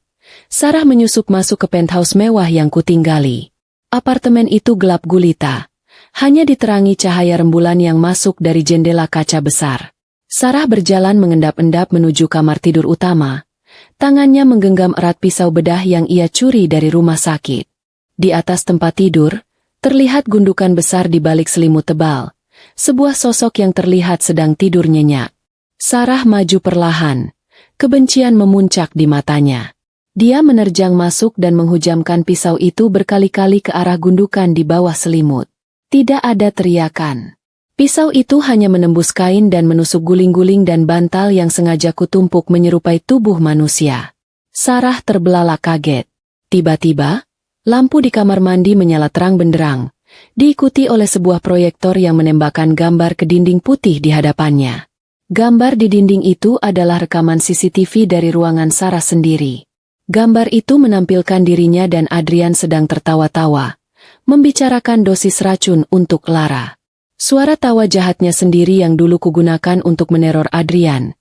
Sarah menyusup masuk ke penthouse mewah yang kutinggali. Apartemen itu gelap gulita, hanya diterangi cahaya rembulan yang masuk dari jendela kaca besar. Sarah berjalan mengendap-endap menuju kamar tidur utama. Tangannya menggenggam erat pisau bedah yang ia curi dari rumah sakit. Di atas tempat tidur, terlihat gundukan besar di balik selimut tebal. Sebuah sosok yang terlihat sedang tidur nyenyak. Sarah maju perlahan. Kebencian memuncak di matanya. Dia menerjang masuk dan menghujamkan pisau itu berkali-kali ke arah gundukan di bawah selimut. Tidak ada teriakan. Pisau itu hanya menembus kain dan menusuk guling-guling dan bantal yang sengaja kutumpuk menyerupai tubuh manusia. Sarah terbelalak kaget. Tiba-tiba, lampu di kamar mandi menyala terang benderang, diikuti oleh sebuah proyektor yang menembakkan gambar ke dinding putih di hadapannya. Gambar di dinding itu adalah rekaman CCTV dari ruangan Sarah sendiri. Gambar itu menampilkan dirinya dan Adrian sedang tertawa-tawa, membicarakan dosis racun untuk Lara. Suara tawa jahatnya sendiri yang dulu kugunakan untuk meneror Adrian,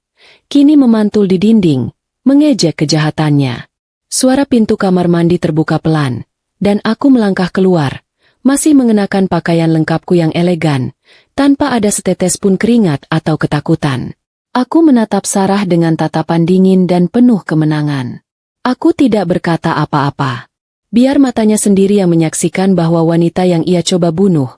kini memantul di dinding, mengejek kejahatannya. Suara pintu kamar mandi terbuka pelan, dan aku melangkah keluar, masih mengenakan pakaian lengkapku yang elegan, tanpa ada setetes pun keringat atau ketakutan. Aku menatap Sarah dengan tatapan dingin dan penuh kemenangan. Aku tidak berkata apa-apa. Biar matanya sendiri yang menyaksikan bahwa wanita yang ia coba bunuh,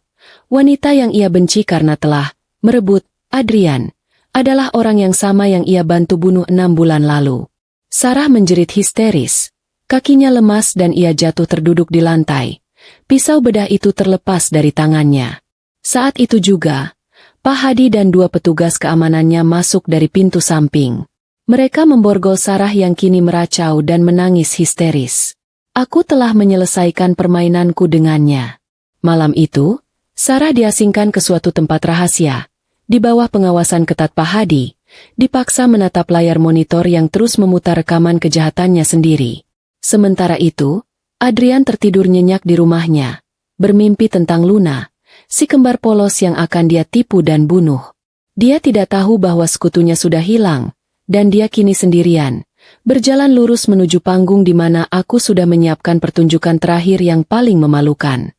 wanita yang ia benci karena telah merebut Adrian, adalah orang yang sama yang ia bantu bunuh 6 bulan lalu. Sarah menjerit histeris. Kakinya lemas dan ia jatuh terduduk di lantai. Pisau bedah itu terlepas dari tangannya. Saat itu juga, Pak Hadi dan 2 petugas keamanannya masuk dari pintu samping. Mereka memborgol Sarah yang kini meracau dan menangis histeris. Aku telah menyelesaikan permainanku dengannya. Malam itu, Sarah diasingkan ke suatu tempat rahasia. Di bawah pengawasan ketat Pak Hadi, dipaksa menatap layar monitor yang terus memutar rekaman kejahatannya sendiri. Sementara itu, Adrian tertidur nyenyak di rumahnya, bermimpi tentang Luna, si kembar polos yang akan dia tipu dan bunuh. Dia tidak tahu bahwa sekutunya sudah hilang, dan dia kini sendirian, berjalan lurus menuju panggung di mana aku sudah menyiapkan pertunjukan terakhir yang paling memalukan.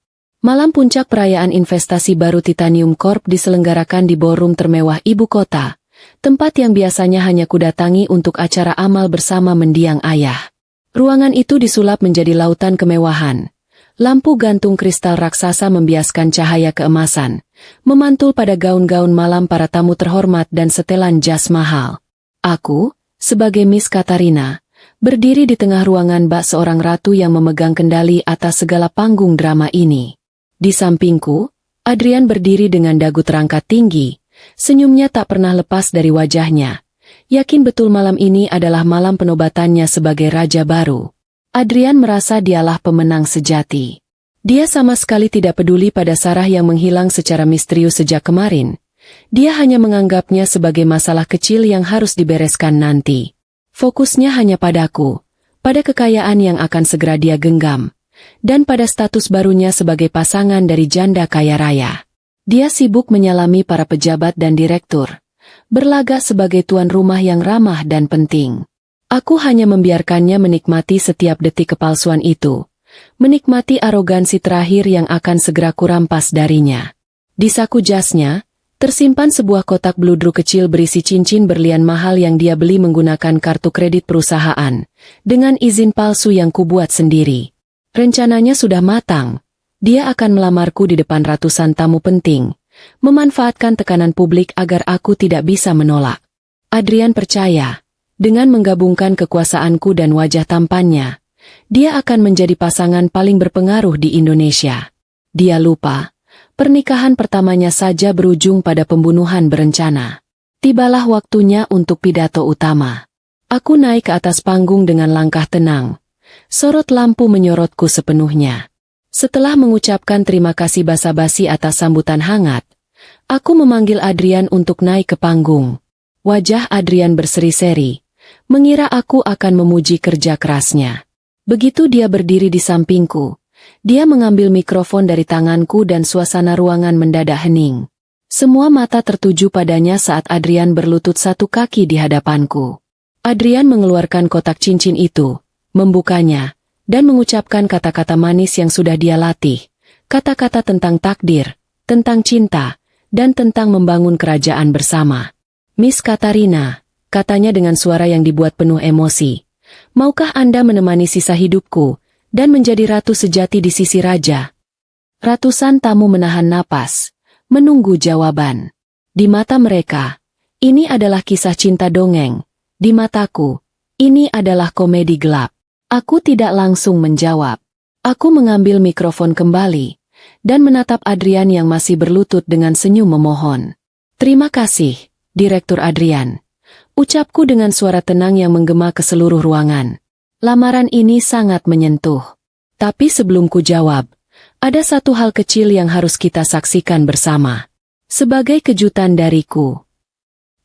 Malam puncak perayaan investasi baru Titanium Corp diselenggarakan di ballroom termewah ibu kota, tempat yang biasanya hanya kudatangi untuk acara amal bersama mendiang ayah. Ruangan itu disulap menjadi lautan kemewahan. Lampu gantung kristal raksasa membiaskan cahaya keemasan, memantul pada gaun-gaun malam para tamu terhormat dan setelan jas mahal. Aku, sebagai Miss Katarina, berdiri di tengah ruangan bak seorang ratu yang memegang kendali atas segala panggung drama ini. Di sampingku, Adrian berdiri dengan dagu terangkat tinggi, senyumnya tak pernah lepas dari wajahnya. Yakin betul malam ini adalah malam penobatannya sebagai raja baru. Adrian merasa dialah pemenang sejati. Dia sama sekali tidak peduli pada Sarah yang menghilang secara misterius sejak kemarin. Dia hanya menganggapnya sebagai masalah kecil yang harus dibereskan nanti. Fokusnya hanya padaku, pada kekayaan yang akan segera dia genggam, dan pada status barunya sebagai pasangan dari janda kaya raya. Dia sibuk menyalami para pejabat dan direktur, berlagak sebagai tuan rumah yang ramah dan penting. Aku hanya membiarkannya menikmati setiap detik kepalsuan itu, menikmati arogansi terakhir yang akan segera kurampas darinya. Di saku jasnya, tersimpan sebuah kotak bludru kecil berisi cincin berlian mahal yang dia beli menggunakan kartu kredit perusahaan, dengan izin palsu yang kubuat sendiri. Rencananya sudah matang. Dia akan melamarku di depan ratusan tamu penting, memanfaatkan tekanan publik agar aku tidak bisa menolak. Adrian percaya, dengan menggabungkan kekuasaanku dan wajah tampannya, dia akan menjadi pasangan paling berpengaruh di Indonesia. Dia lupa, pernikahan pertamanya saja berujung pada pembunuhan berencana. Tibalah waktunya untuk pidato utama. Aku naik ke atas panggung dengan langkah tenang. Sorot lampu menyorotku sepenuhnya. Setelah mengucapkan terima kasih basa-basi atas sambutan hangat, aku memanggil Adrian untuk naik ke panggung. Wajah Adrian berseri-seri, mengira aku akan memuji kerja kerasnya. Begitu dia berdiri di sampingku, dia mengambil mikrofon dari tanganku dan suasana ruangan mendadak hening. Semua mata tertuju padanya saat Adrian berlutut satu kaki di hadapanku. Adrian mengeluarkan kotak cincin itu, membukanya, dan mengucapkan kata-kata manis yang sudah dia latih. Kata-kata tentang takdir, tentang cinta, dan tentang membangun kerajaan bersama. Miss Katarina, katanya dengan suara yang dibuat penuh emosi. Maukah Anda menemani sisa hidupku, dan menjadi ratu sejati di sisi raja? Ratusan tamu menahan napas, menunggu jawaban. Di mata mereka, ini adalah kisah cinta dongeng. Di mataku, ini adalah komedi gelap. Aku tidak langsung menjawab. Aku mengambil mikrofon kembali, dan menatap Adrian yang masih berlutut dengan senyum memohon. Terima kasih, Direktur Adrian. Ucapku dengan suara tenang yang menggema ke seluruh ruangan. Lamaran ini sangat menyentuh. Tapi sebelum ku jawab, ada satu hal kecil yang harus kita saksikan bersama. Sebagai kejutan dariku,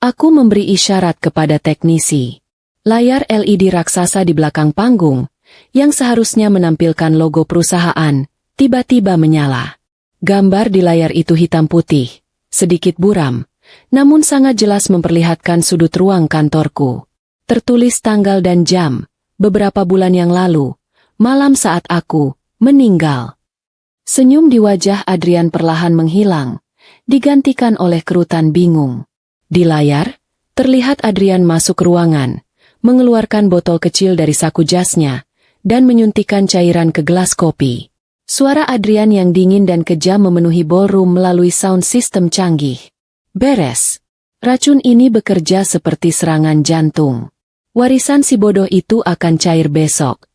aku memberi isyarat kepada teknisi. Layar LED raksasa di belakang panggung, yang seharusnya menampilkan logo perusahaan, tiba-tiba menyala. Gambar di layar itu hitam putih, sedikit buram, namun sangat jelas memperlihatkan sudut ruang kantorku. Tertulis tanggal dan jam, beberapa bulan yang lalu, malam saat aku meninggal. Senyum di wajah Adrian perlahan menghilang, digantikan oleh kerutan bingung. Di layar, terlihat Adrian masuk ruangan, mengeluarkan botol kecil dari saku jasnya, dan menyuntikkan cairan ke gelas kopi. Suara Adrian yang dingin dan kejam memenuhi ballroom melalui sound system canggih. Beres. Racun ini bekerja seperti serangan jantung. Warisan si bodoh itu akan cair besok.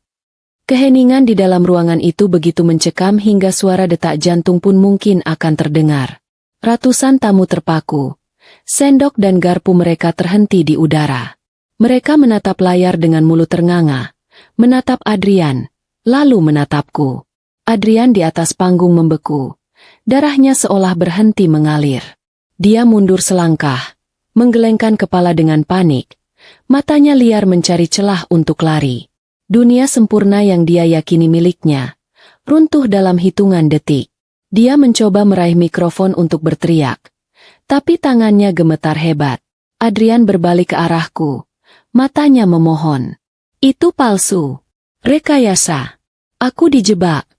Keheningan di dalam ruangan itu begitu mencekam hingga suara detak jantung pun mungkin akan terdengar. Ratusan tamu terpaku. Sendok dan garpu mereka terhenti di udara. Mereka menatap layar dengan mulut ternganga, menatap Adrian, lalu menatapku. Adrian di atas panggung membeku. Darahnya seolah berhenti mengalir. Dia mundur selangkah, menggelengkan kepala dengan panik. Matanya liar mencari celah untuk lari. Dunia sempurna yang dia yakini miliknya, runtuh dalam hitungan detik. Dia mencoba meraih mikrofon untuk berteriak. Tapi tangannya gemetar hebat. Adrian berbalik ke arahku. Matanya memohon. Itu palsu. Rekayasa. Aku dijebak.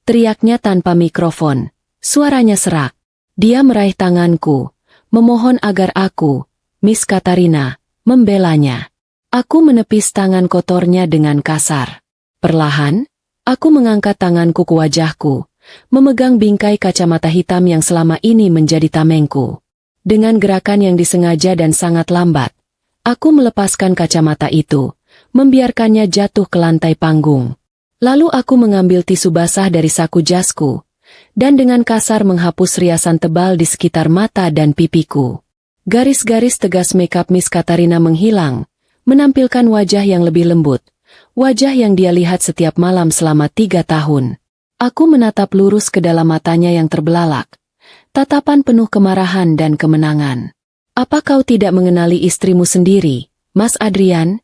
Teriaknya tanpa mikrofon. Suaranya serak. Dia meraih tanganku. Memohon agar aku, Miss Katarina, membelanya. Aku menepis tangan kotornya dengan kasar. Perlahan, aku mengangkat tanganku ke wajahku, memegang bingkai kacamata hitam yang selama ini menjadi tamengku. Dengan gerakan yang disengaja dan sangat lambat, aku melepaskan kacamata itu, membiarkannya jatuh ke lantai panggung. Lalu aku mengambil tisu basah dari saku jasku, dan dengan kasar menghapus riasan tebal di sekitar mata dan pipiku. Garis-garis tegas makeup Miss Katarina menghilang, menampilkan wajah yang lebih lembut, wajah yang dia lihat setiap malam selama 3 tahun. Aku menatap lurus ke dalam matanya yang terbelalak. Tatapan penuh kemarahan dan kemenangan. Apa kau tidak mengenali istrimu sendiri, Mas Adrian?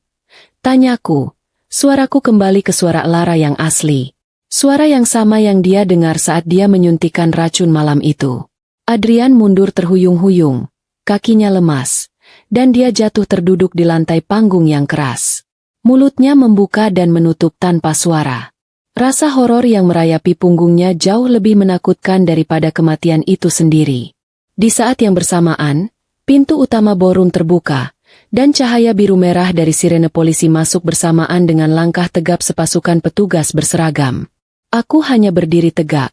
Tanyaku. Suaraku kembali ke suara Lara yang asli. Suara yang sama yang dia dengar saat dia menyuntikkan racun malam itu. Adrian mundur terhuyung-huyung. Kakinya lemas. Dan dia jatuh terduduk di lantai panggung yang keras. Mulutnya membuka dan menutup tanpa suara. Rasa horor yang merayapi punggungnya jauh lebih menakutkan daripada kematian itu sendiri. Di saat yang bersamaan, pintu utama ballroom terbuka, dan cahaya biru merah dari sirene polisi masuk bersamaan dengan langkah tegap sepasukan petugas berseragam. Aku hanya berdiri tegak,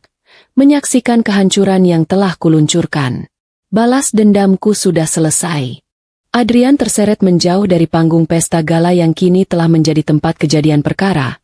menyaksikan kehancuran yang telah kuluncurkan. Balas dendamku sudah selesai. Adrian terseret menjauh dari panggung pesta gala yang kini telah menjadi tempat kejadian perkara.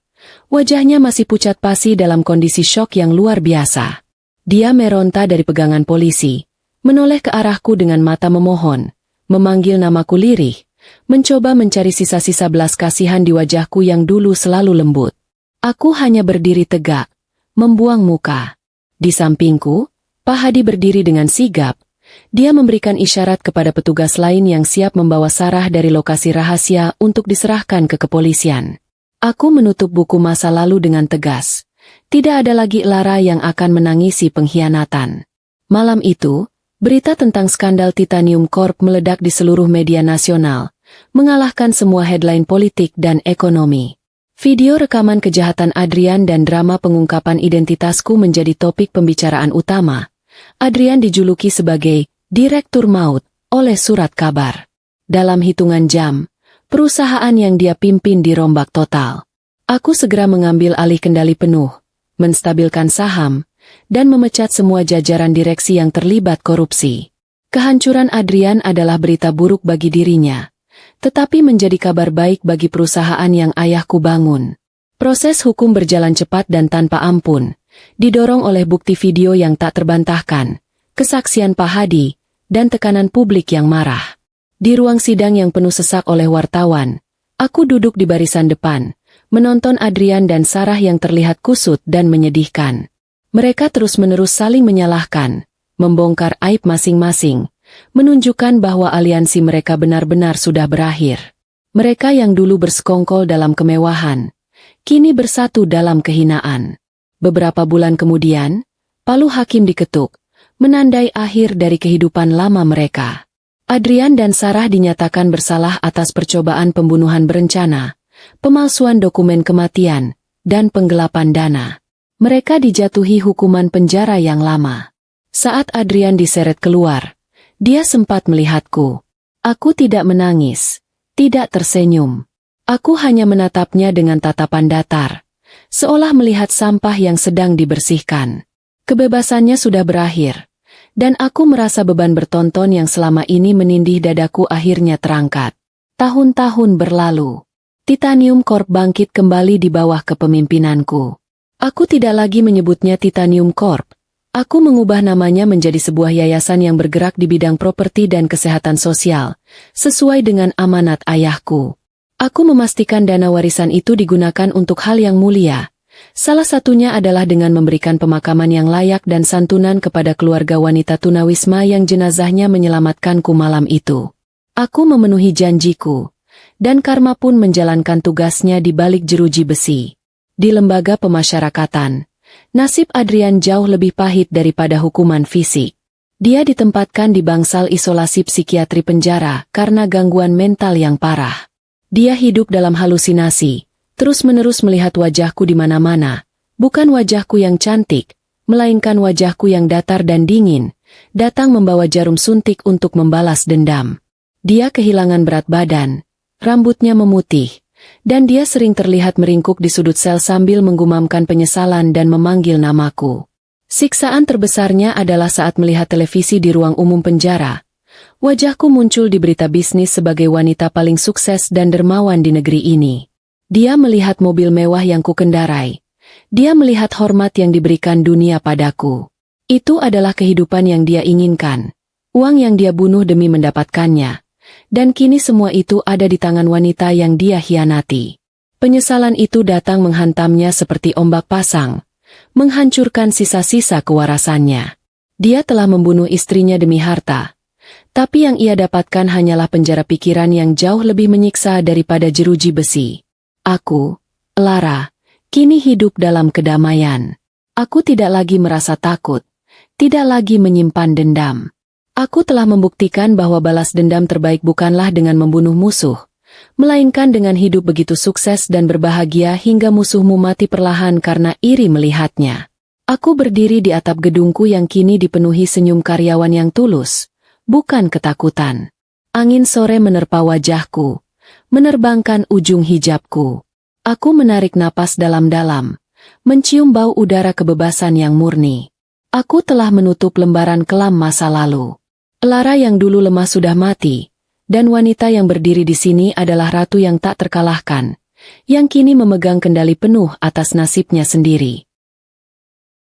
Wajahnya masih pucat pasi dalam kondisi syok yang luar biasa. Dia meronta dari pegangan polisi, menoleh ke arahku dengan mata memohon, memanggil namaku lirih, mencoba mencari sisa-sisa belas kasihan di wajahku yang dulu selalu lembut. Aku hanya berdiri tegak, membuang muka. Di sampingku, Pak Hadi berdiri dengan sigap. Dia memberikan isyarat kepada petugas lain yang siap membawa Sarah dari lokasi rahasia untuk diserahkan ke kepolisian. Aku menutup buku masa lalu dengan tegas. Tidak ada lagi Lara yang akan menangisi pengkhianatan. Malam itu, Berita tentang skandal Titanium Corp meledak di seluruh media nasional, mengalahkan semua headline politik dan ekonomi. Video rekaman kejahatan Adrian dan drama pengungkapan identitasku menjadi topik pembicaraan utama. Adrian dijuluki sebagai Direktur Maut oleh surat kabar. Dalam hitungan jam, perusahaan yang dia pimpin dirombak total. Aku segera mengambil alih kendali penuh, menstabilkan saham, dan memecat semua jajaran direksi yang terlibat korupsi. Kehancuran Adrian adalah berita buruk bagi dirinya, tetapi menjadi kabar baik bagi perusahaan yang ayahku bangun. Proses hukum berjalan cepat dan tanpa ampun, didorong oleh bukti video yang tak terbantahkan, kesaksian Pak Hadi, dan tekanan publik yang marah. Di ruang sidang yang penuh sesak oleh wartawan, aku duduk di barisan depan, menonton Adrian dan Sarah yang terlihat kusut dan menyedihkan. Mereka terus-menerus saling menyalahkan, membongkar aib masing-masing, menunjukkan bahwa aliansi mereka benar-benar sudah berakhir. Mereka yang dulu bersekongkol dalam kemewahan, kini bersatu dalam kehinaan. Beberapa bulan kemudian, palu hakim diketuk, menandai akhir dari kehidupan lama mereka. Adrian dan Sarah dinyatakan bersalah atas percobaan pembunuhan berencana, pemalsuan dokumen kematian, dan penggelapan dana. Mereka dijatuhi hukuman penjara yang lama. Saat Adrian diseret keluar, dia sempat melihatku. Aku tidak menangis, tidak tersenyum. Aku hanya menatapnya dengan tatapan datar, seolah melihat sampah yang sedang dibersihkan. Kebebasannya sudah berakhir, dan aku merasa beban bertonton yang selama ini menindih dadaku akhirnya terangkat. Tahun-tahun berlalu. Titanium Corp bangkit kembali di bawah kepemimpinanku. Aku tidak lagi menyebutnya Titanium Corp. Aku mengubah namanya menjadi sebuah yayasan yang bergerak di bidang properti dan kesehatan sosial, sesuai dengan amanat ayahku. Aku memastikan dana warisan itu digunakan untuk hal yang mulia. Salah satunya adalah dengan memberikan pemakaman yang layak dan santunan kepada keluarga wanita tunawisma yang jenazahnya menyelamatkanku malam itu. Aku memenuhi janjiku, dan karma pun menjalankan tugasnya di balik jeruji besi. Di lembaga pemasyarakatan, nasib Adrian jauh lebih pahit daripada hukuman fisik. Dia ditempatkan di bangsal isolasi psikiatri penjara karena gangguan mental yang parah. Dia hidup dalam halusinasi, terus-menerus melihat wajahku di mana-mana, bukan wajahku yang cantik, melainkan wajahku yang datar dan dingin, datang membawa jarum suntik untuk membalas dendam. Dia kehilangan berat badan, rambutnya memutih, dan dia sering terlihat meringkuk di sudut sel sambil menggumamkan penyesalan dan memanggil namaku. Siksaan terbesarnya adalah saat melihat televisi di ruang umum penjara. Wajahku muncul di berita bisnis sebagai wanita paling sukses dan dermawan di negeri ini. Dia melihat mobil mewah yang kukendarai. Dia melihat hormat yang diberikan dunia padaku. Itu adalah kehidupan yang dia inginkan. Uang yang dia bunuh demi mendapatkannya. Dan kini semua itu ada di tangan wanita yang dia hianati. Penyesalan itu datang menghantamnya seperti ombak pasang, menghancurkan sisa-sisa kewarasannya. Dia telah membunuh istrinya demi harta, tapi yang ia dapatkan hanyalah penjara pikiran yang jauh lebih menyiksa daripada jeruji besi. Aku, Lara, kini hidup dalam kedamaian. Aku tidak lagi merasa takut, tidak lagi menyimpan dendam. Aku telah membuktikan bahwa balas dendam terbaik bukanlah dengan membunuh musuh, melainkan dengan hidup begitu sukses dan berbahagia hingga musuhmu mati perlahan karena iri melihatnya. Aku berdiri di atap gedungku yang kini dipenuhi senyum karyawan yang tulus, bukan ketakutan. Angin sore menerpa wajahku, menerbangkan ujung hijabku. Aku menarik napas dalam-dalam, mencium bau udara kebebasan yang murni. Aku telah menutup lembaran kelam masa lalu. Lara yang dulu lemah sudah mati, dan wanita yang berdiri di sini adalah ratu yang tak terkalahkan, yang kini memegang kendali penuh atas nasibnya sendiri.